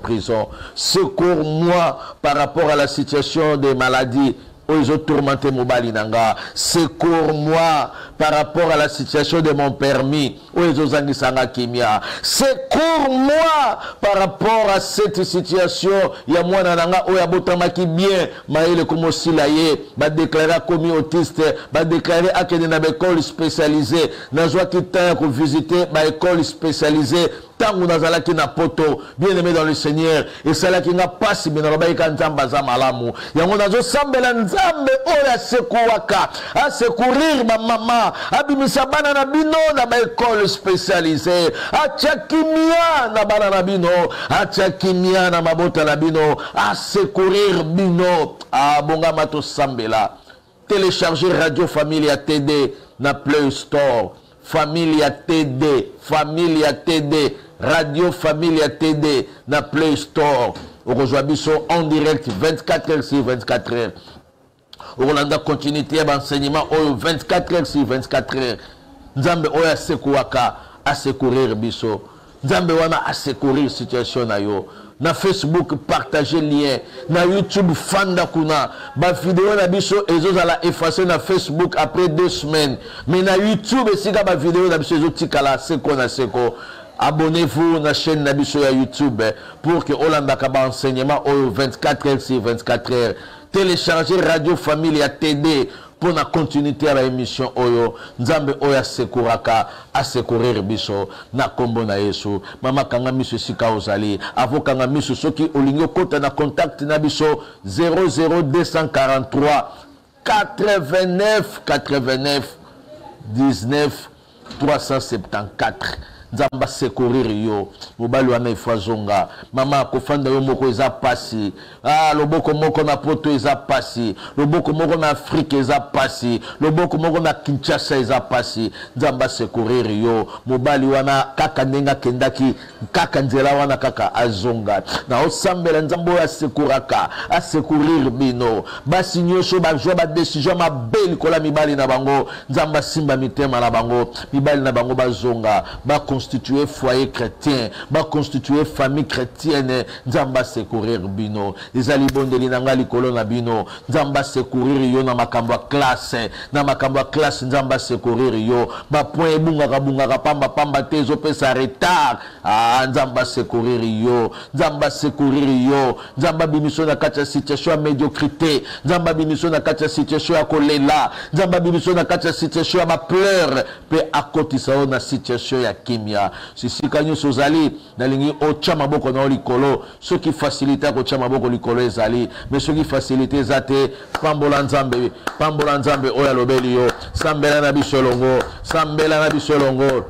Prison. Secours-moi par rapport à la situation des maladies. Ils ont tourmenté mon balinanga. Secours-moi par rapport à la situation de mon permis. Secours-moi par rapport à cette situation. Il y a moi nananga oya botamaki bien. Maïle comme silaye. Ba déclaré comme autiste. Ba déclaré à qu'il y a une école spécialisée. Nazwa qui t'a visiter ma école spécialisée. Tangu nazalaki na poto, bien aimé dans le Seigneur, et cela qui n'a pas si bien robaïka nzamba za malamu. Yango nazo sambela nzambe oya sekuwaka, a secourir ma maman, abimisa bana na bino na ba école spécialisée, a chakimia na bana na bino, a chakimia na mabota na bino, a secourir bino, a bonga mato sambela. Télécharger Radio Familia TD na Play Store. Familia TD, Familia TD, Radio Familia TD, na Play Store. On rejoint Bisson en direct 24 heures sur 24 heures. On a continuité d'enseignement 24 heures sur 24 heures. Nzambe oya sekuwaka a secourir Bisson. Nzambe wana a secourir situation na yo. Na Facebook, partagez lien. Na YouTube, fanda kuna. Ba vidéo na biso, ezo ala effacer na Facebook après 2 semaines. Mais na YouTube, si ba vidéo na biso ezo tikala seko na seko. Abonnez-vous à la chaîne na biso ya YouTube pour que Olanda kaba enseignement 24 heures sur 24 heures. Téléchargez Radio Familia TD pour la continuité à l'émission Oyo. Nzambe Oya Sekuraka a secourir biso na kombo na Yesu. Mama kanga miso sika ozali. Avo kanga miso soki olingo kota na contact na biso 00243 89 89 19 374. Nzamba secourir yo mobali wana ifazonga mama kofanda yo moko eza pasi loboko moko na poto eza pasi loboko moko na Afrique eza pasi loboko moko na Kinshasa eza pasi nzamba secourir yo mobali wana kaka ndenga kendaki kaka nzela wana kaka azonga na osambela nzambo ya secouraka a secourir bino basi nyosho ba joa ba décision ma belle kola mibali na bango nzamba simba mitema na bango mibali na bango bazonga ba constituer foyer chrétien, ba constituer famille chrétienne, nzamba secourir bino. Ezali bondeli nanga likolo na bino, nzamba secourir yo na makambo classe, na makambo classe nzamba secourir yo. Ba point bunga pamba te zo pesa retard. Ah nzamba secourir yo, nzamba secourir yo, nzamba bimiso na kacha situation ya médiocrité, nzamba bimiso na kacha situation ya kolela, nzamba bimiso na kacha situation ya ma pleur, pe akotisa o na situation ya kimia. Sisika nyo sozali na lingi o chama boko na likolo, ce qui facilite ko chama boko likolo ezali, mais ce qui facilite zate pambola nzambe oya lobeli yo, sambela na bisolongo, sambela na bisolongo.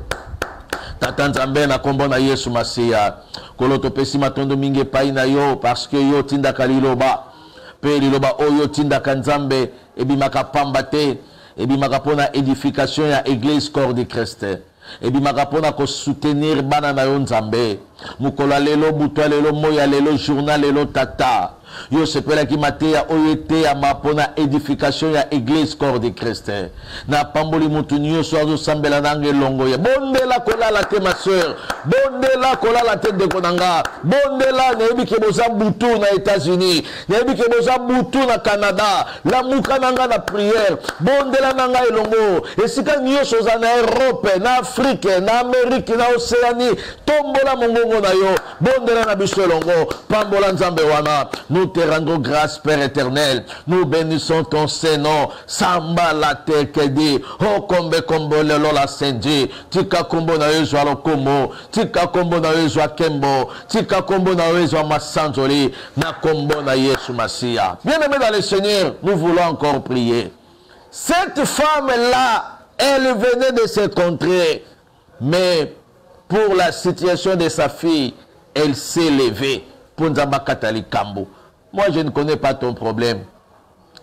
Tata nzambe na kombo na Yesu Masiya, koloto pesi matondo mingi pai na yo, parce que yo tindaka liloba, pe liloba oyo tindaka nzambe, ebimaka pamba te, ebimaka pona édification ya église corps de Christ, ebimaka pona ko soutenir bana na yo nzambe, mukola lelo, butwa lelo, moya lelo, journal lelo, tata, yo sepela ki mateya oyete ya mapona édification ya église corps de Christ. Na pamboli mutu nyonso azo sambela nange longo ya bondela kolala te ma sœur, bondela kolala te de konanga, bondela nebi ke boza butu na États-Unis, nebi ke boza butu na Canada, la muka nanga na prière, bondela nanga elongo, esika nyonso za na Europe, na Afrique, na Amérique, na Océanie, tombola mongongo na yo, bondela na biso elongo, pambola nzambe wana. Nous te rendons grâce, Père éternel. Nous bénissons ton Saint-Nom. Samba la terre que dit. Oh, kombe kombo lelo la sendi. Tika kombo na wezo alokomo. Tika kombo na wezo akembo. Tika kombo na wezo masanzoli. Na kombo na Yesu Masiya. Bien-aimés dans le Seigneur, nous voulons encore prier. Cette femme-là, elle venait de se contrer. Mais pour la situation de sa fille, elle s'est levée. Pour Nzamba Katali Kambo. Moi, je ne connais pas ton problème.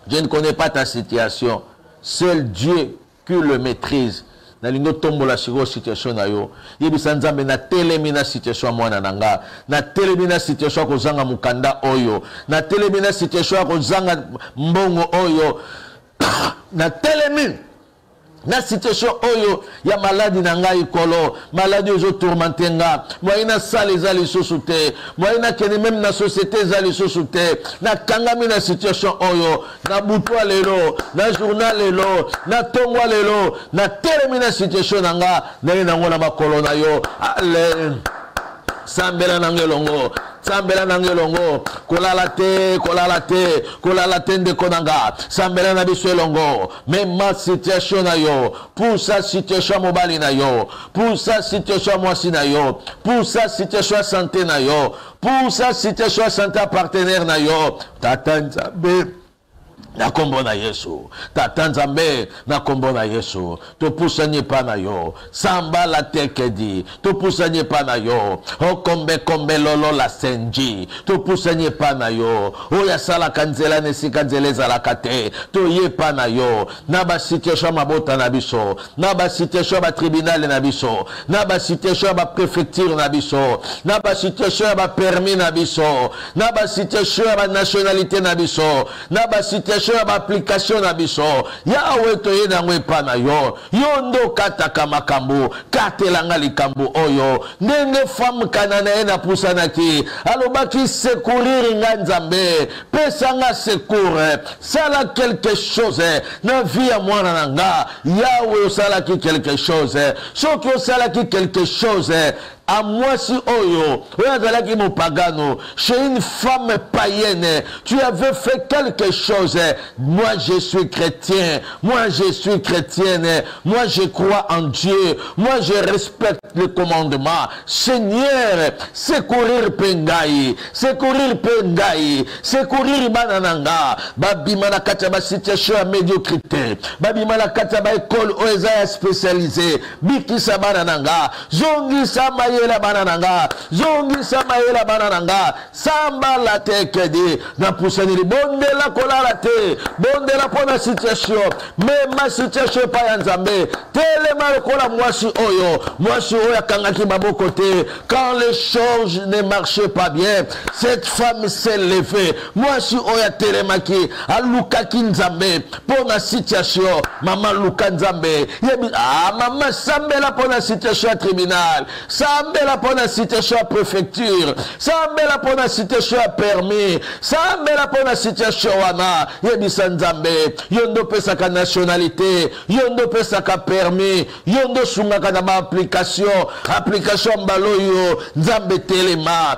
Je ne connais pas ta situation. Seul Dieu qui le maîtrise. Na lingo tombo la situation na yo. Yebisa Nzambe na telemina situation mwana nanga. Na telemina situation ko zanga mukanda oyo. Na telemina situation ko zanga mbongo oyo. Na telemina na situation oyo ya maladie na ngai kolo, maladie ozo tourmenter nga, moyena sale ezali lisusu te, moyena kene même na société ezali lisusu te, na kangami na situation oyo, na butwa lelo, na journal lelo, na tongwa lelo, na telemi na situation na nga, na ye nango na makolo na yo, ale, sambela nangelongo, sambela nangelongo, kolala te nde konanga, sambela na biso elongo, même ma situation na yo, pour sa situation mobali na yo, pour sa situation mwasi na yo, pour sa situation santé na yo, pour sa situation santé partenaire na yo, tata Nzambe na kombo na Yesu, tata Nzambe na kombo na Yesu, to pusanye pa na yo, samba la tekedi, to pusanye pa na yo, o kombe lolo la senji, to pusanye pa na yo, o ya sala kanzela nesika nzeleza la kate, to ye pa na yo, na ba situation mabota na biso, na ba situation ba tribunal na biso, na ba situation ba préfecture na biso, na ba situation ba permis na biso, na ba situation ba nationalité na biso, na ba situation ba application na biso, yawe to ye na ngwe pa na yo, yondo kataka makambo, katelanga likambo oyo, ndenge femme kanana na pusanaki, alobaki secourir nga Nzambe, pesanga secours, sala quelque chose, na vie ya mwana nanga, yawe osalaki quelque chose, soki osalaki quelque chose, à moi si oyo, chez une femme païenne, tu avais fait quelque chose. Moi je suis chrétien, moi je suis chrétienne, moi je crois en Dieu, moi je respecte le commandement. Seigneur, secourir pengai, secourir banananga, babimana kataba situation à médiocrité, babimana kataba école oeza spécialisée, bikisa banananga, zongi sama mayela bana nanga zongisa mayela bana nanga samba la tekedi na pusani bondela kolala te bondela pona situation mema situation pa ya nzambe telema lokola mwasi oyo akangaki maboko te quand les choses ne marchaient pas bien cette femme s'est levée mwasi oyo atelemaki alukaki nzambe pona situation mama luka nzambe mama sambela pona situation tribunal sambela pona situation préfecture sambela pona situation permis sambela pona situation wana yebisa nzambe yondo pesaka nationalité yondo pesaka permis yondo sungaka na application mbaloyo nzambe telema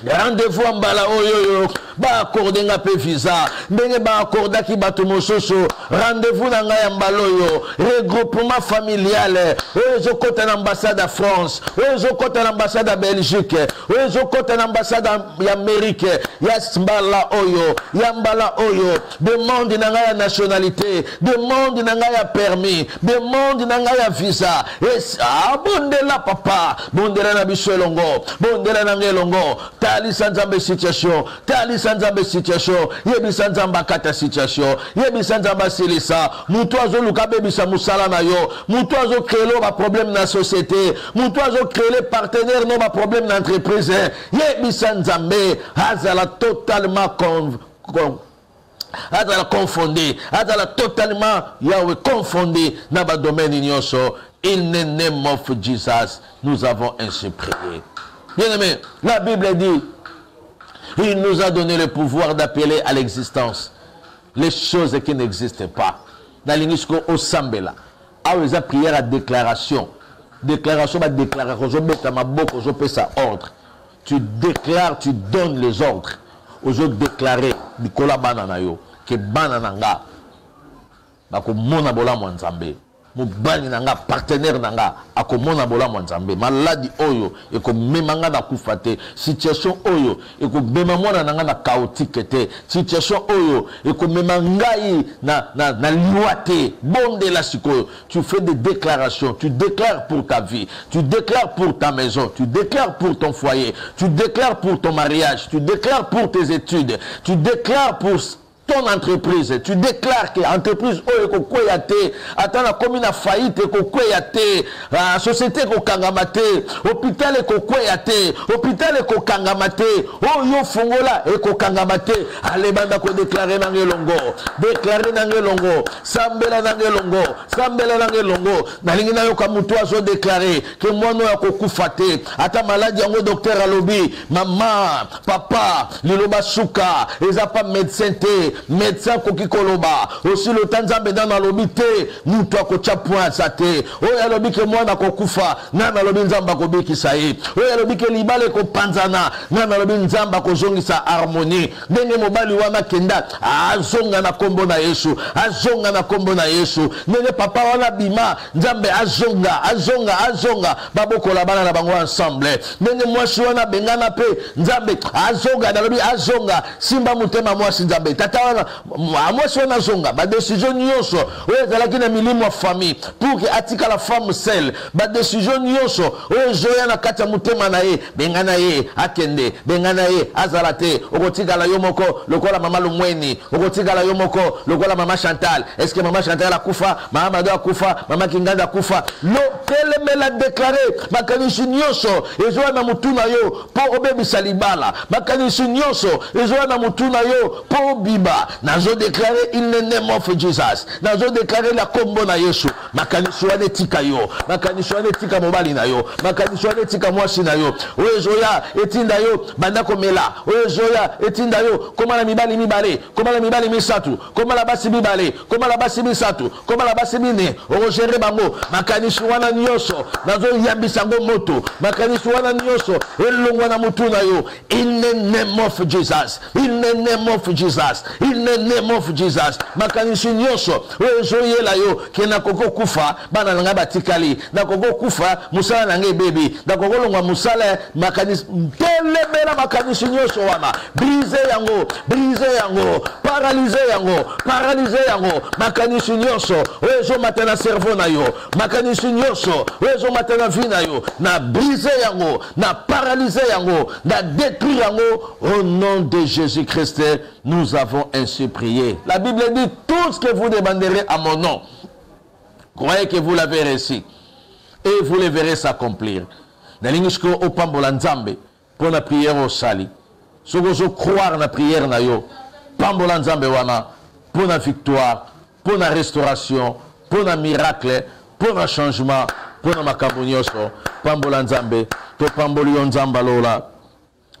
rendez-vous en bala oyo ba accorder nga pe visa ndenge ba accorda ki bato mososo rendez-vous na nga ya mbaloyo regroupement familial oyo kota na ambassade à France oyo kota na ambassade à Belgique oyo kota na ambassade ya Amérique ya mbala oyo demande na nga ya nationalité demande na nga ya permis demande na nga ya visa bondela papa bondela na biso elongo bondela na ngelongo talisa nzambe situation yebisa nzambe akata situation yebisa nzambe asilisa mutu azoluka bebisa musala na yo mutu azokrele ba problème na société mutu azokrele partenaire no ba problème na entreprise yebisa nzambe azala totalement confondé azala totalement Yahweh confondé na ba domaine nyonso. In the name of Jesus nous avons ainsi prié. Bien-aimé, la Bible dit, il nous a donné le pouvoir d'appeler à l'existence les choses qui n'existent pas. Dans l'inisco au Sambela, à la prière à déclaration, déclaration, je peux ça ordre. Tu déclares, tu donnes les ordres. Aujourd'hui déclarer, Nicolas Bananayo, que Banananga, Bako Mona Bola Mwanzambe. Mobali nanga partenaire nanga akomona bola mwanzambe maladi oyo eko memanga na kufate situation oyo eko bema mwana nanga na chaotique te situation oyo eko memangai na liwate bonde la sikoyo. Tu fais des déclarations, tu déclares pour ta vie, tu déclares pour ta maison, tu déclares pour ton foyer, tu déclares pour ton mariage, tu déclares pour tes études, tu déclares pour ton entreprise, tu déclares que l'entreprise est koyate, attends la commune a faillite koyate, la société kokangamate, hôpital est koyate, hôpital est kokangamate, oh yo fongola est kokangamate, allez banda ko déclarer nangelongo, déclarer nangelongo, sambela nangelongo, nalingina yo kamuto azo déclarer que moi no yakokufate, ata maladie yango docteur alobi, maman, papa, liloba suka, eza pas médecin te. Médecin koki koloba aussi le temps nzambe dans lobité mutu akocha point sate oyo alobi ke mwana kokufa na lobi nzamba kobiki sai oyo alobi ke libale ko panzana na lobi nzamba ko zongisa harmonie ndenge mobali wana kenda azonga na kombo na Yesu ndenge papa wana bima nzambe azonga babokola bana na bango ensemble ndenge mwasi wana bengana pe nzambe azonga na lobi azonga simba mutema mwasi nzambe tata moi si on a zonga ba décision nyonso oyo ezalaki na milimo ya famille pour que atika la femme seule ba décision nyonso oyo zoya na kati ya mutema na ye bengana ye akende bengana ye azala te okotikala yo moko lokola mama Lumweni okotikala yo moko lokola mama Chantal. Est-ce que mama Chantal akufa mama Mado akufa mama Kinganda akufa lo telemela déclarer makanisi nyonso ezoya na mutuna yo po obebisa libala makanisi nyonso ezoya na mutuna yo po biba nazo déclarer in the name of Jesus nazo déclarer la kombo na Yesu makanisi wane tika yo makanisi wane tika mobali na yo makanisi wane tika mwasi na yo oyezoya etinda yo banda komela oyezoya etinda yo komala mibali mibale komala mibali misatu komala basi mibale komala basi misatu komala basi mine orogere bango makanisi wana nyonso nazo yambisa ngo moto makanisi wana nyonso elongwa na mutu na yo in the name of Jesus in the name of Jesus in the name of Jesus. Makanisi nyonso ozoyela yo ke na koko kufa bana nga batikali na koko kufa musala na nge baby na koko longwa musala makanisi telebela makanisi nyonso wana brise yango paralyser yango makanisi nyonso ozo matana cerveau na yo makanisi nyonso ozo matana vie na yo na brise yango na paralyser yango na détruire yango au nom de Jésus-Christ. Nous avons ainsi prié. La Bible dit tout ce que vous demanderez à mon nom, croyez que vous l'avez reçu et vous le verrez s'accomplir. Nalingisko opambola nzambe pour la prière au sali. Sogozo croire na prière na yo. Pambola nzambe wana pour la victoire, pour la restauration, pour le miracle, pour le changement, pour la makambo nyonso. Pambola nzambe, to pamboli yo nzamba lola.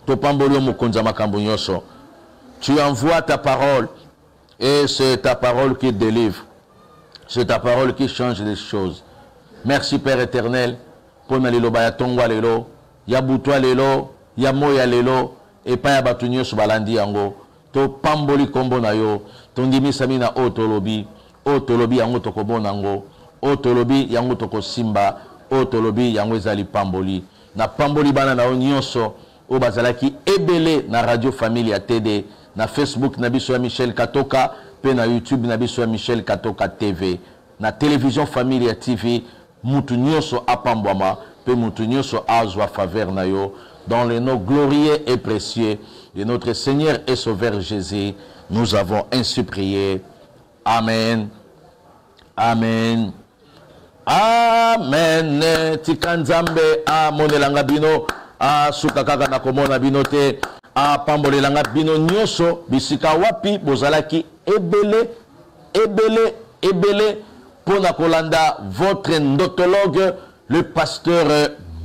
To pamboli yo mukonza makambo nyonso. Tu envoies ta parole et c'est ta parole qui délivre. C'est ta parole qui change les choses. Merci Père éternel pour na lelo baya tongwa lelo, ya butwa lelo, ya moya lelo et pa ya batunyo so balandi yango. To pamboli kombo na yo, tondimi samina otolobi yango tokobona ngo, otolobi yango tokosimba, otolobi yango ezali pamboli. Na pamboli bana na nyonso o bazalaki ebele na Radio Familia TD. Na Facebook na biso ya Michel Katoka, pe na YouTube na biso ya Michel Katoka TV, na Télévision Familia TV, mutu nyonso apambwama, pe mutu nyonso azwa faveur na yo, dans les noms glorieux et précieux de notre Seigneur et Sauveur Jésus, nous avons ainsi prié. Amen. Amen. Amen. Tikanzambe a monelanga bino, a sukakaka na komona binote. A pambolelanga bino nyonso bisika wapi bozalaki ebele pona kolanda votre ndotologue le pasteur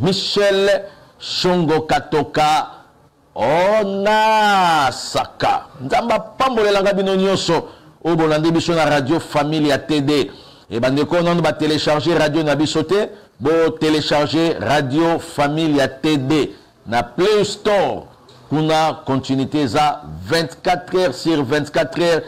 Michel Shongo Katoka Onasaka. Nzamba pambolelanga bino nyonso o bolandi biso na Radio Familia TD e bandeko non ba télécharger radio na bisote bo télécharger Radio Familia TD na Play Store. Kuna continuité za 24 heures sur 24 heures.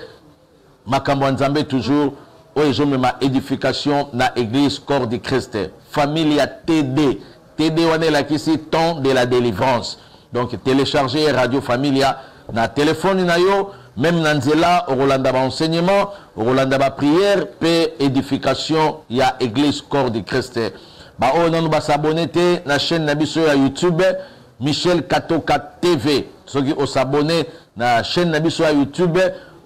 Makambo nzambe toujours. Oyezo ma édification na église corps de Christ. Familia TD. TD wane la kisi temps de la délivrance. Donc télécharger Radio Familia na téléphone na yo. Même nanzela orolanda ba enseignement, orolanda ba prière, pe édification ya église corps de Christ. Ba o nanu ba s'abonner na chaîne na biso ya YouTube. Michel Katoka TV. Ceux qui ont s'abonné à la chaîne sur YouTube,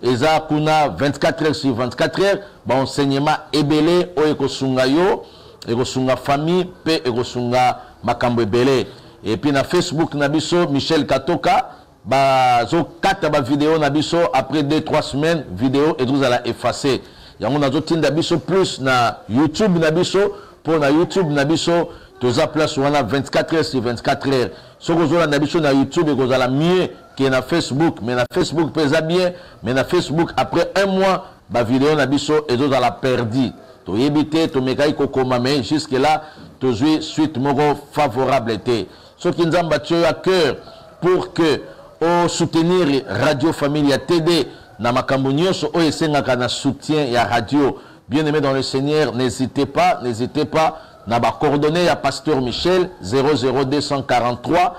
ils ont 24 heures sur 24 heures. Bon enseignement ebele o ekosunga yo, ekosunga famille, pe ekosunga makambo ebele. Et puis na Facebook nabiso Michel Katoka, ba zo 4 ba vidéo nabiso après 2-3 semaines vidéo et vous allez effacer. Yango nazo tinda biso plus na YouTube nabiso pour na YouTube nabiso toza place wana 24 heures sur 24 heures. Ce que vous avez na YouTube et vous avez mieux que na Facebook. Mais na Facebook pesa bien. Mais na Facebook après un mois, la vidéo na biso et vous avez perdu. To éviter, to mekai kokoma mais jusque là, to jouer suite moro favorable été. Ce qui nous a battu à cœur pour que au soutenir Radio Familia TD na makambo nyonso o esengaka na soutien ya radio. Bien aimé dans le Seigneur, n'hésitez pas. Na ba coordonnées à Pasteur Michel 00243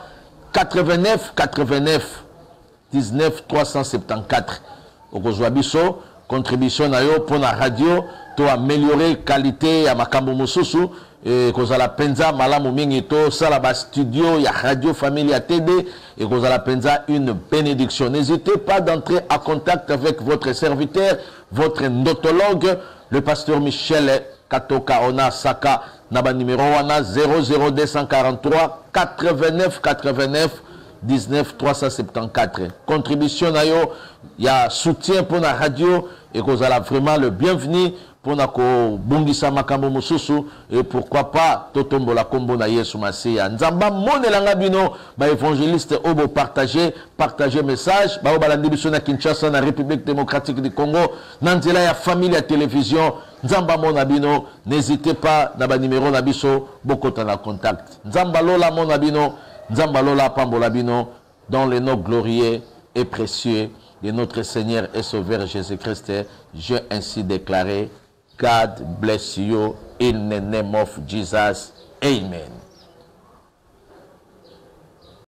89 19 374. Okozwa biso contribution na yo pour la radio to améliorer qualité ya makambo mosusu et kozala penza malamu mingi to sala ba studio ya Radio Familia TD et kozala penza une bénédiction. N'hésitez pas d'entrer en contact avec votre serviteur, votre ndotologue, le pasteur Michel Katoka Onasaka. Naba numéro 00243 89 19 374. Contribution na yo, il y a soutien pour la radio et que vous avez vraiment le bienvenu pour na ko bungisa makambo mususu et pourquoi pas totombo la kombo na Yesu Masia. Nzamba monelanga bino ba évangéliste obo partager message ba obalandi biso na Kinshasa na République démocratique du Congo nanzela ya famille ya télévision. Nzamba mona bino, n'hésitez pas na ba numéro na biso bokota na contact. Nzamba lola mona bino, nzamba lola pambola bino dans les noms glorieux et précieux de notre Seigneur et Sauveur Jésus-Christ, j'ai ainsi déclaré, God bless you in the name of Jesus. Amen.